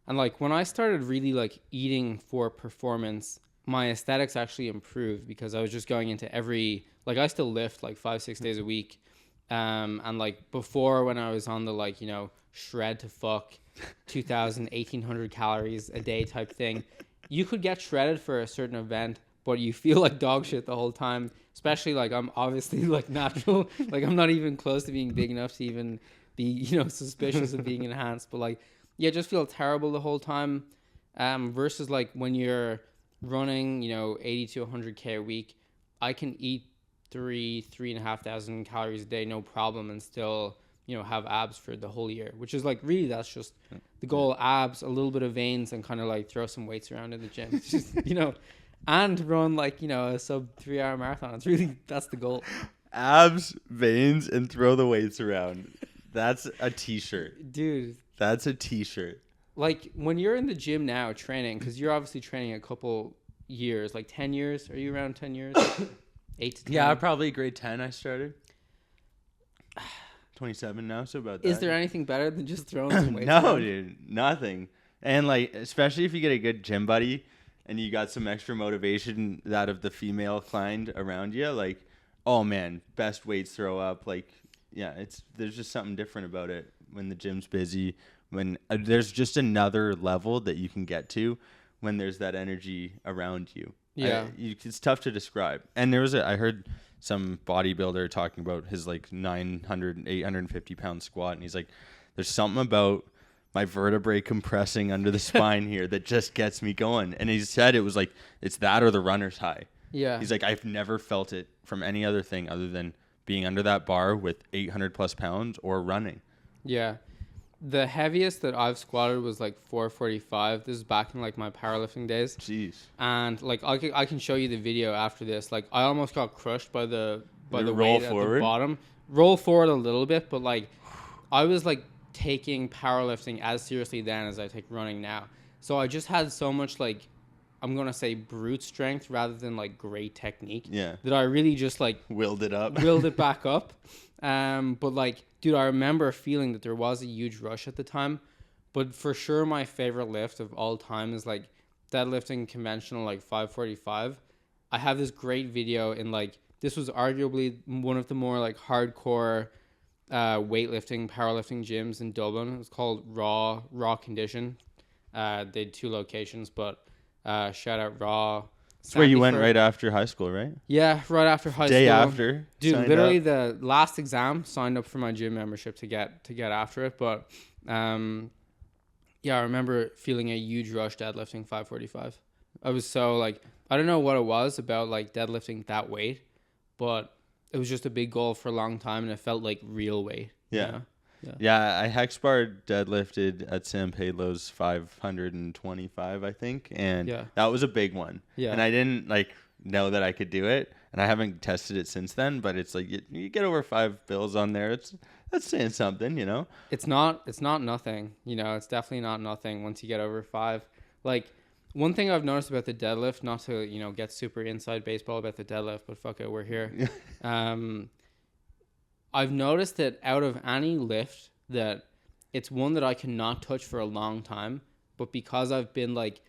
And like when I started really like eating for performance, my aesthetics actually improved because I was just going into like I still lift like 5-6 days a week. And like before, when I was on the like, shred to fuck 1,800 calories a day type thing, you could get shredded for a certain event, but you feel like dog shit the whole time. Especially like I'm obviously like natural, like I'm not even close to being big enough to even be, suspicious of being enhanced, but like, yeah, just feel terrible the whole time. Versus like when you're running, 80 to 100K a week, I can eat 3,500 calories a day, no problem, and still, have abs for the whole year, which is like really, that's just the goal. Abs, a little bit of veins, and kind of like throw some weights around in the gym. It's just, and run like, a sub 3-hour marathon. It's really, that's the goal. Abs, veins, and throw the weights around. That's a t-shirt. Dude. That's a t-shirt. Like when you're in the gym now training, because you're obviously training a couple years, like 10 years. Are you around 10 years? 8 to 10? Yeah, probably grade 10 I started. 27 now, so about that. Is there anything better than just throwing some weights No, around? dude, nothing. And like, especially if you get a good gym buddy and you got some extra motivation out of the female client around you, like, oh man, best weights throw up. Like, yeah, there's just something different about it when the gym's busy, when there's just another level that you can get to when there's that energy around you. Yeah. It's tough to describe. And I heard some bodybuilder talking about his like 900, 850 pound squat. And he's like, there's something about my vertebrae compressing under the spine here that just gets me going. And he said it was like, it's that or the runner's high. Yeah. He's like, I've never felt it from any other thing other than being under that bar with 800 plus pounds or running. Yeah. The heaviest that I've squatted was like 445. This is back in like my powerlifting days. Jeez. And like I can show you the video after this. Like I almost got crushed by the roll weight forward? at the bottom. Roll forward a little bit, but like I was like taking powerlifting as seriously then as I take running now. So I just had so much like, I'm going to say brute strength rather than like great technique. Yeah. That I really just like Willed it up. willed it back up. But like, dude, I remember feeling that there was a huge rush at the time. But for sure, my favorite lift of all time is like deadlifting conventional, like 545. I have this great video in like, this was arguably one of the more like hardcore weightlifting, powerlifting gyms in Dublin. It was called Raw Condition. They had 2 locations, but shout out Raw. That's where you went right after high school, right? Yeah, right after high school. Day after. Dude, literally the last exam, signed up for my gym membership to get after it. But yeah, I remember feeling a huge rush deadlifting 545. I was so like, I don't know what it was about like deadlifting that weight, but it was just a big goal for a long time, and it felt like real weight. Yeah. You know? Yeah, I hex bar deadlifted at San Pedro's 525, I think, and that was a big one. Yeah, and I didn't like know that I could do it, and I haven't tested it since then. But it's like you get over 5 bills on there. That's saying something, you know. It's not nothing, you know. It's definitely not nothing once you get over 5. Like one thing I've noticed about the deadlift, not to get super inside baseball about the deadlift, but fuck it, we're here. I've noticed that out of any lift, that it's one that I cannot touch for a long time, but because I've been like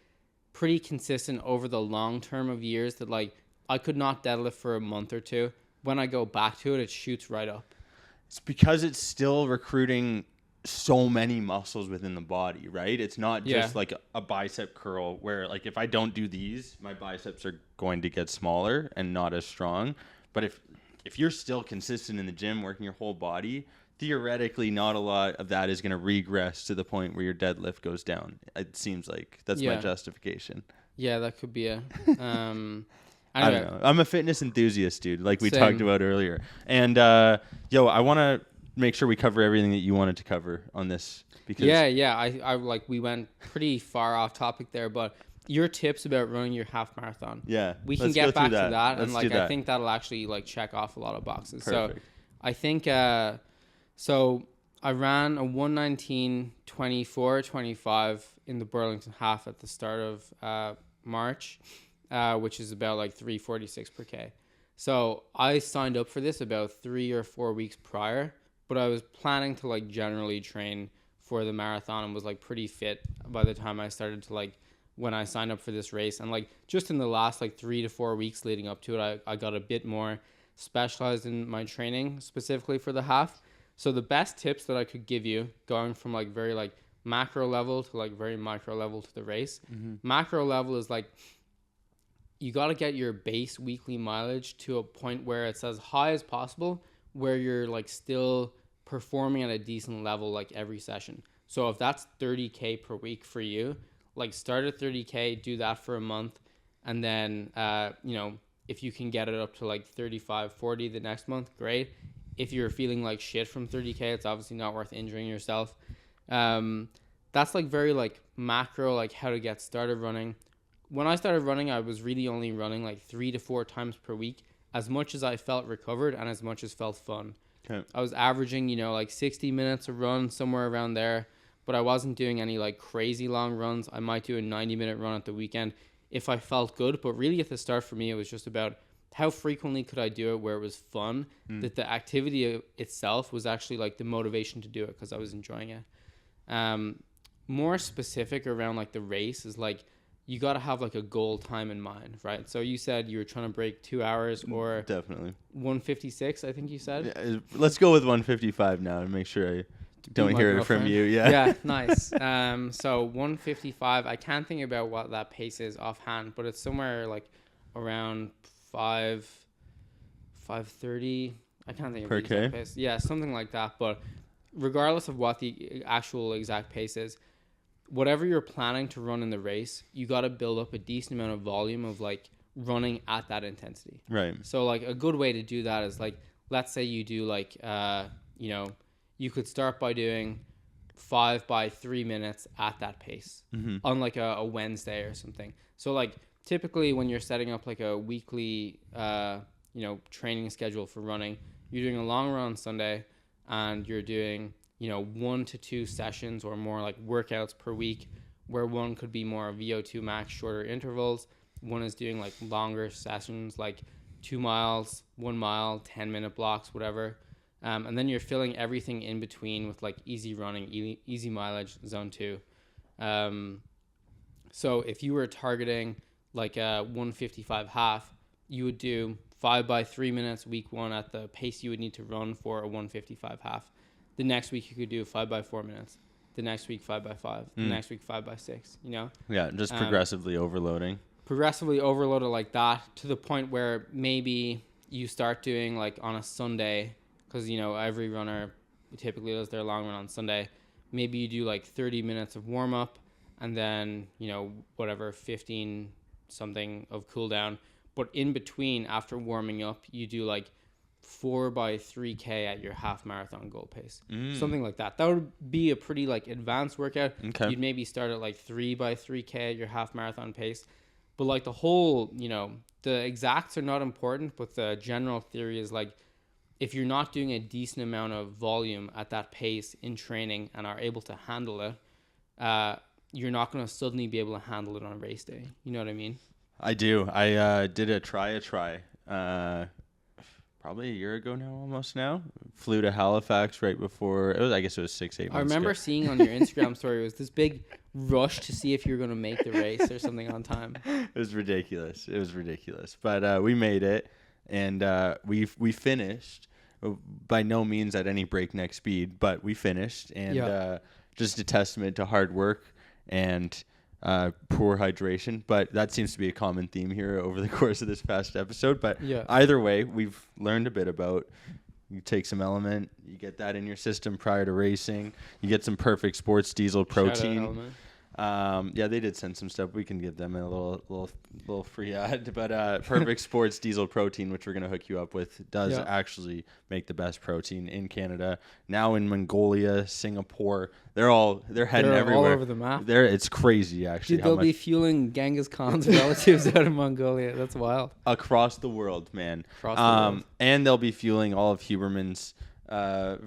pretty consistent over the long term of years, that like I could not deadlift for a month or 2. When I go back to it, it shoots right up. It's because it's still recruiting so many muscles within the body, right? It's not just like a bicep curl where like if I don't do these, my biceps are going to get smaller and not as strong. But if you're still consistent in the gym, working your whole body, theoretically, not a lot of that is going to regress to the point where your deadlift goes down. It seems like that's my justification. Yeah, that could be it. Anyway. I don't know. I'm a fitness enthusiast, dude, like we talked about earlier. And, I want to make sure we cover everything that you wanted to cover on this. Because I like, we went pretty far off topic there, but your tips about running your half marathon. Yeah. We can get back to that. Let's and like, do that. I think that'll actually like check off a lot of boxes. Perfect. So I think, so I ran a 1:19:24:25 in the Burlington half at the start of March, which is about like 3:46 per K. So I signed up for this about 3 or 4 weeks prior, but I was planning to like generally train for the marathon and was like pretty fit by the time I started to like when I signed up for this race. And like just in the last like 3 to 4 weeks leading up to it, I got a bit more specialized in my training specifically for the half. So the best tips that I could give you going from like very like macro level to like very micro level to the race. Macro level is like you got to get your base weekly mileage to a point where it's as high as possible, where you're like still performing at a decent level like every session. So if that's 30K per week for you, like start at 30K, do that for a month, and then if you can get it up to like 35, 40 the next month, great. If you're feeling like shit from 30K, it's obviously not worth injuring yourself. That's like very like macro, like how to get started running. When I started running, I was really only running like 3 to 4 times per week, as much as I felt recovered and as much as felt fun. Okay. I was averaging, like 60 minutes a run, somewhere around there, but I wasn't doing any like crazy long runs. I might do a 90-minute run at the weekend if I felt good, but really at the start for me, it was just about how frequently could I do it where it was fun, that the activity itself was actually like the motivation to do it because I was enjoying it. More specific around like the race is like, you got to have like a goal time in mind, right? So you said you were trying to break 2 hours or Definitely 1:56, I think you said. Yeah, let's go with 1:55 now and make sure I don't hear it from you. Yeah, nice. So 1:55, I can't think about what that pace is offhand, but it's somewhere like around 5:30. I can't think of the exact pace. Yeah, something like that. But regardless of what the actual exact pace is, whatever you're planning to run in the race, you got to build up a decent amount of volume of like running at that intensity. Right. So like a good way to do that is like, let's say you do like, you could start by doing 5 by 3 minutes at that pace on like a Wednesday or something. So like typically when you're setting up like a weekly, training schedule for running, you're doing a long run on Sunday and you're doing 1 to 2 sessions or more like workouts per week, where one could be more VO2 max, shorter intervals. One is doing like longer sessions, like 2 miles, 1 mile, 10-minute blocks, whatever. And then you're filling everything in between with like easy running, easy mileage, zone 2. So if you were targeting like a 1:55 half, you would do 5 by 3 minutes week 1 at the pace you would need to run for a 1:55 half. The next week you could do 5 by 4 minutes. The next week 5 by 5. The next week 5 by 6. Yeah, just progressively overloading. Progressively overloaded like that to the point where maybe you start doing like on a Sunday, because every runner typically does their long run on Sunday. Maybe you do like 30 minutes of warm up and then 15 something of cool down. But in between, after warming up, you do like 4 by 3K at your half marathon goal pace. Something like that. That would be a pretty like advanced workout. Okay. You'd maybe start at like 3 by 3K at your half marathon pace. But like the whole, the exacts are not important, but the general theory is like, if you're not doing a decent amount of volume at that pace in training and are able to handle it, you're not going to suddenly be able to handle it on a race day. You know what I mean? I do. I did a try. Probably a year ago now, almost now. Flew to Halifax right before, I guess it was 6-8 months I remember ago. seeing on your Instagram story, it was this big rush to see if you were going to make the race or something on time. It was ridiculous. But we made it, and we finished. By no means at any breakneck speed, but we finished, and just a testament to hard work and poor hydration. But that seems to be a common theme here over the course of this past episode. But either way, we've learned a bit about, you take some element, you get that in your system prior to racing, you get some Perfect Sports Diesel protein. They did send some stuff. We can give them a little free ad, but Perfect Sports Diesel protein, which we're gonna hook you up with, does actually make the best protein in Canada. Now in Mongolia, Singapore, they're heading everywhere. All over the map. It's crazy actually. Dude, they'll be fueling Genghis Khan's relatives out of Mongolia. That's wild. Across the world, man. And they'll be fueling all of Huberman's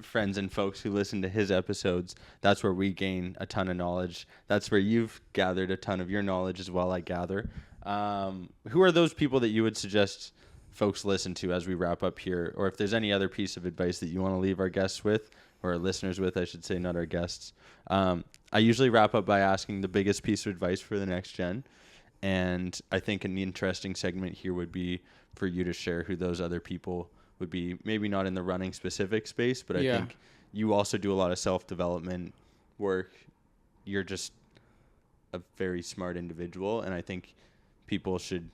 friends and folks who listen to his episodes, that's where we gain a ton of knowledge. That's where you've gathered a ton of your knowledge as well, I gather. Who are those people that you would suggest folks listen to as we wrap up here? Or if there's any other piece of advice that you want to leave our guests with, or our listeners with, I should say, not our guests. I usually wrap up by asking the biggest piece of advice for the next gen. And I think an interesting segment here would be for you to share who those other people would be. Maybe not in the running specific space, but I think you also do a lot of self-development work. You're just a very smart individual, and I think people should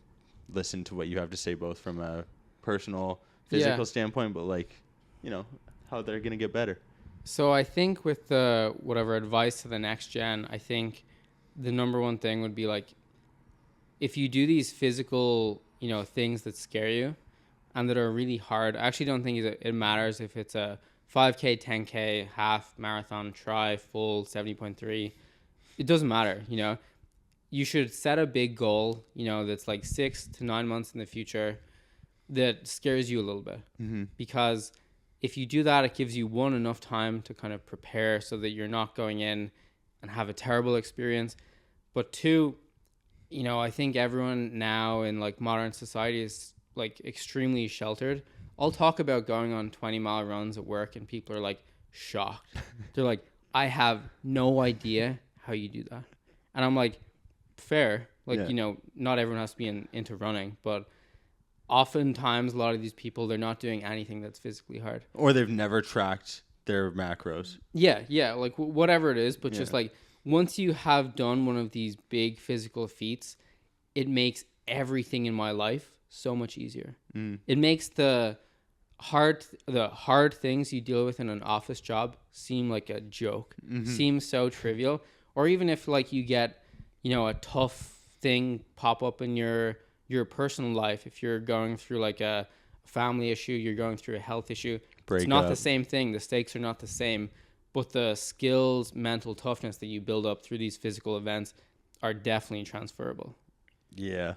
listen to what you have to say, both from a personal, physical standpoint, but like, you know, how they're going to get better. So I think with the whatever advice to the next gen, I think the number one thing would be like, if you do these physical, you know, things that scare you and that are really hard, I actually don't think it matters if it's a 5K, 10K, half, marathon, tri, full, 70.3. It doesn't matter, you know. You should set a big goal, you know, that's like 6 to 9 months in the future that scares you a little bit. Mm-hmm. Because if you do that, it gives you, one, enough time to kind of prepare so that you're not going in and have a terrible experience. But two, you know, I think everyone now in like modern society is like extremely sheltered. I'll talk about going on 20-mile runs at work and people are like shocked. They're like, I have no idea how you do that. And I'm like, fair. Like, you know, not everyone has to be into running, but oftentimes a lot of these people, they're not doing anything that's physically hard. Or they've never tracked their macros. Yeah. Like whatever it is, but just like once you have done one of these big physical feats, it makes everything in my life so much easier. It makes the hard things you deal with in an office job seem like a joke, seem so trivial. Or even if like you get, you know, a tough thing pop up in your personal life, if you're going through like a family issue, you're going through a health issue, it's not the same thing. The stakes are not the same, but the skills, mental toughness that you build up through these physical events are definitely transferable. Yeah.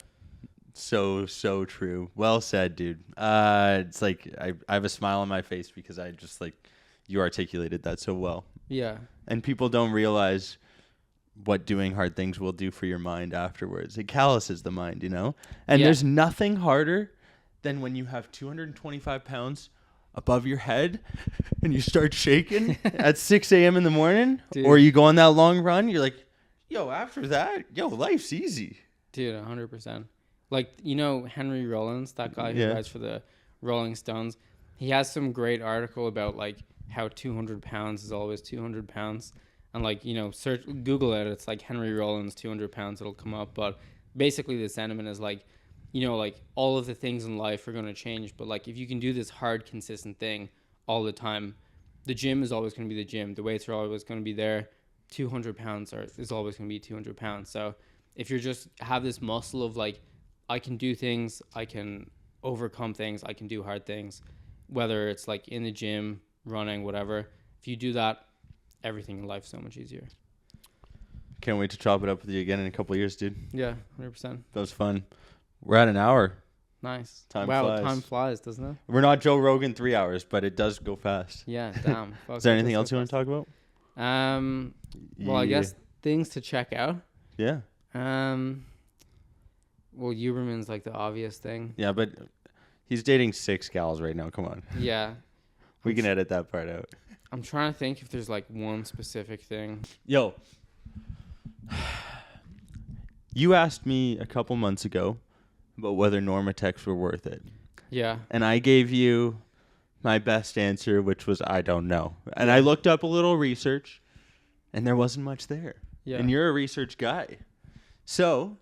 So true. Well said, dude. It's like I have a smile on my face because I just like you articulated that so well. Yeah. And people don't realize what doing hard things will do for your mind afterwards. It calluses the mind, you know? And there's nothing harder than when you have 225 pounds above your head and you start shaking at 6 a.m. in the morning, dude. Or you go on that long run, you're like, yo, after that, life's easy. Dude, 100%. Like, you know, Henry Rollins, that guy who writes for the Rolling Stones, he has some great article about like how 200 pounds is always 200 pounds. And like, you know, Google it. It's like Henry Rollins, 200 pounds. It'll come up. But basically the sentiment is like, you know, like all of the things in life are going to change. But like, if you can do this hard, consistent thing all the time, the gym is always going to be the gym. The weights are always going to be there. 200 pounds is always going to be 200 pounds. So if you're just have this muscle of like, I can do things, I can overcome things, I can do hard things, whether it's like in the gym, running, whatever. If you do that, everything in life so much easier. Can't wait to chop it up with you again in a couple of years, dude. Yeah, 100%. That was fun. We're at an hour. Nice. Time flies, doesn't it? We're not Joe Rogan 3 hours, but it does go fast. Yeah, damn. Is there anything else you want to talk about? Well, I guess things to check out. Yeah. Well, Huberman's like the obvious thing. Yeah, but he's dating 6 gals right now. Come on. Yeah. We can edit that part out. I'm trying to think if there's like one specific thing. Yo. You asked me a couple months ago about whether Normatecs were worth it. Yeah. And I gave you my best answer, which was I don't know. And I looked up a little research, and there wasn't much there. Yeah. And you're a research guy. So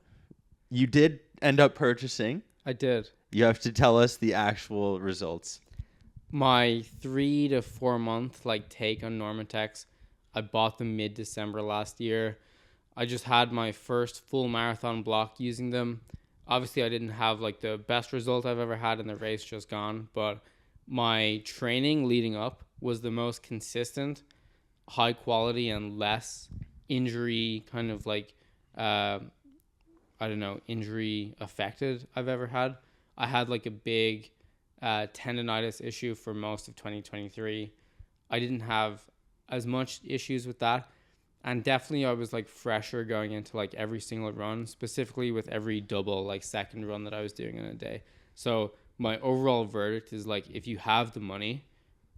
you did end up purchasing. I did. You have to tell us the actual results. My 3 to 4 month like take on Normatecs, I bought them mid-December last year. I just had my first full marathon block using them. Obviously, I didn't have like the best result I've ever had in the race just gone, but my training leading up was the most consistent, high quality, and less injury kind of like, injury affected I've ever had. I had like a big tendonitis issue for most of 2023. I didn't have as much issues with that. And definitely I was like fresher going into like every single run, specifically with every double like second run that I was doing in a day. So my overall verdict is like, if you have the money,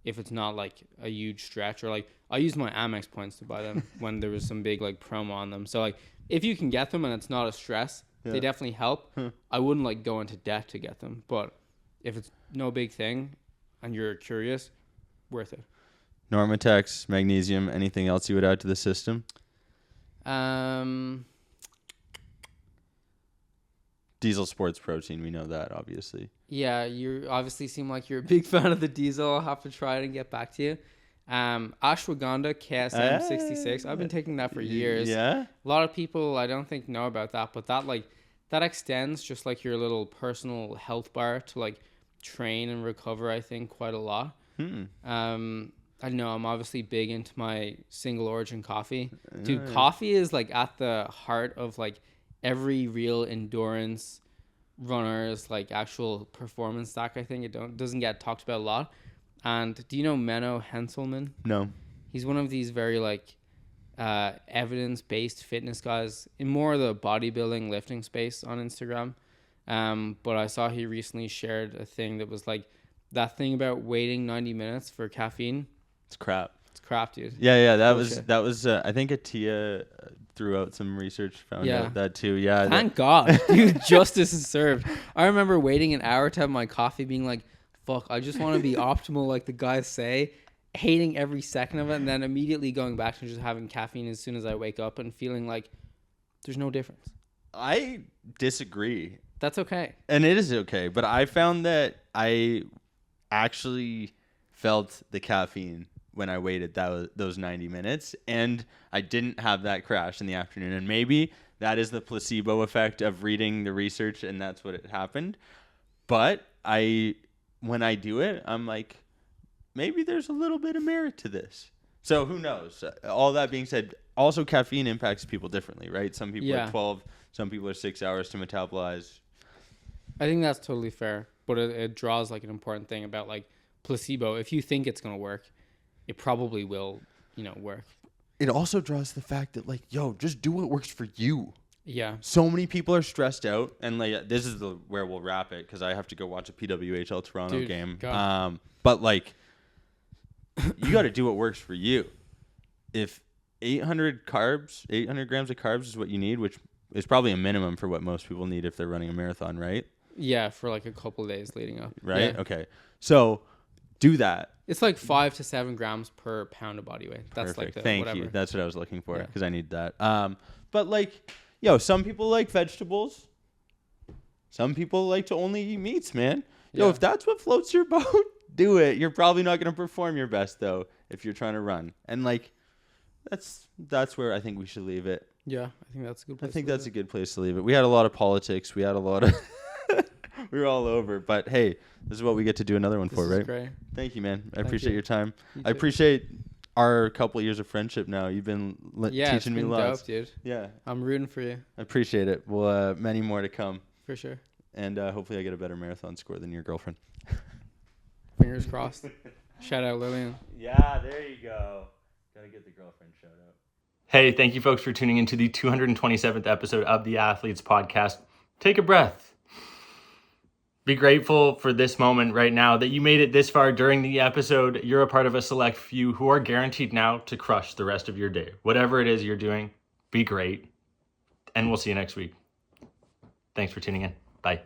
if it's not like a huge stretch, or like I used my Amex points to buy them when there was some big like promo on them. So like if you can get them and it's not a stress, they definitely help. I wouldn't like go into debt to get them, but if it's no big thing and you're curious, worth it. Normatex, magnesium, anything else you would add to the system? Diesel Sports Protein, we know that, obviously. Yeah, you obviously seem like you're a big fan of the diesel. I'll have to try it and get back to you. Ashwagandha KSM 66. I've been taking that for years. Yeah. A lot of people I don't think know about that, but that extends just like your little personal health bar to like train and recover, I think, quite a lot. I know I'm obviously big into my single origin coffee. Dude, coffee is like at the heart of like every real endurance runner's like actual performance stack. I think it doesn't get talked about a lot. And do you know Menno Henselman? No. He's one of these very like evidence-based fitness guys in more of the bodybuilding lifting space on Instagram. But I saw he recently shared a thing that was like that thing about waiting 90 minutes for caffeine. It's crap. It's crap, dude. Yeah. That was. I think Atia threw out some research, found out that too. Yeah. Thank God, dude. Justice is served. I remember waiting an hour to have my coffee, being like, "Fuck, I just want to be optimal," like the guys say, hating every second of it, and then immediately going back to just having caffeine as soon as I wake up and feeling like there's no difference. I disagree. That's okay. And it is okay, but I found that I actually felt the caffeine when I waited those 90 minutes, and I didn't have that crash in the afternoon. And maybe that is the placebo effect of reading the research, and that's what it happened. But when I do it, I'm like, maybe there's a little bit of merit to this. So who knows? All that being said, also caffeine impacts people differently, right? Some people are 12, some people are 6 hours to metabolize. I think that's totally fair, but it draws like an important thing about like placebo. If you think it's going to work, it probably will, work. It also draws the fact that like, just do what works for you. Yeah. So many people are stressed out, and like this is where we'll wrap it because I have to go watch a PWHL Toronto game. But like, you got to do what works for you. If 800 grams of carbs is what you need, which is probably a minimum for what most people need if they're running a marathon, right? Yeah, for like a couple of days leading up. Right? Yeah. Okay. So do that. It's like 5 to 7 grams per pound of body weight. That's perfect. Like Thank whatever. you. That's what I was looking for because I need that. But like, some people like vegetables. Some people like to only eat meats, man. If that's what floats your boat, do it. You're probably not going to perform your best though if you're trying to run. And like, that's where I think we should leave it. Yeah, I think that's a good place. I think that's a good place to leave it. We had a lot of politics. We had a lot of we were all over, but hey, this is what we get to do another one for, right? Great. Thank you, man. I appreciate your time. You I too. appreciate our couple of years of friendship now. You've been teaching me lots. Dope, dude. Yeah. I'm rooting for you. I appreciate it. Well, many more to come. For sure. And hopefully I get a better marathon score than your girlfriend. Fingers crossed. Shout out Lillian. Yeah, there you go. Gotta get the girlfriend shout out. Hey, thank you folks for tuning into the 227th episode of the Athletes Podcast. Take a breath. Be grateful for this moment right now that you made it this far during the episode. You're a part of a select few who are guaranteed now to crush the rest of your day. Whatever it is you're doing, be great. And we'll see you next week. Thanks for tuning in. Bye.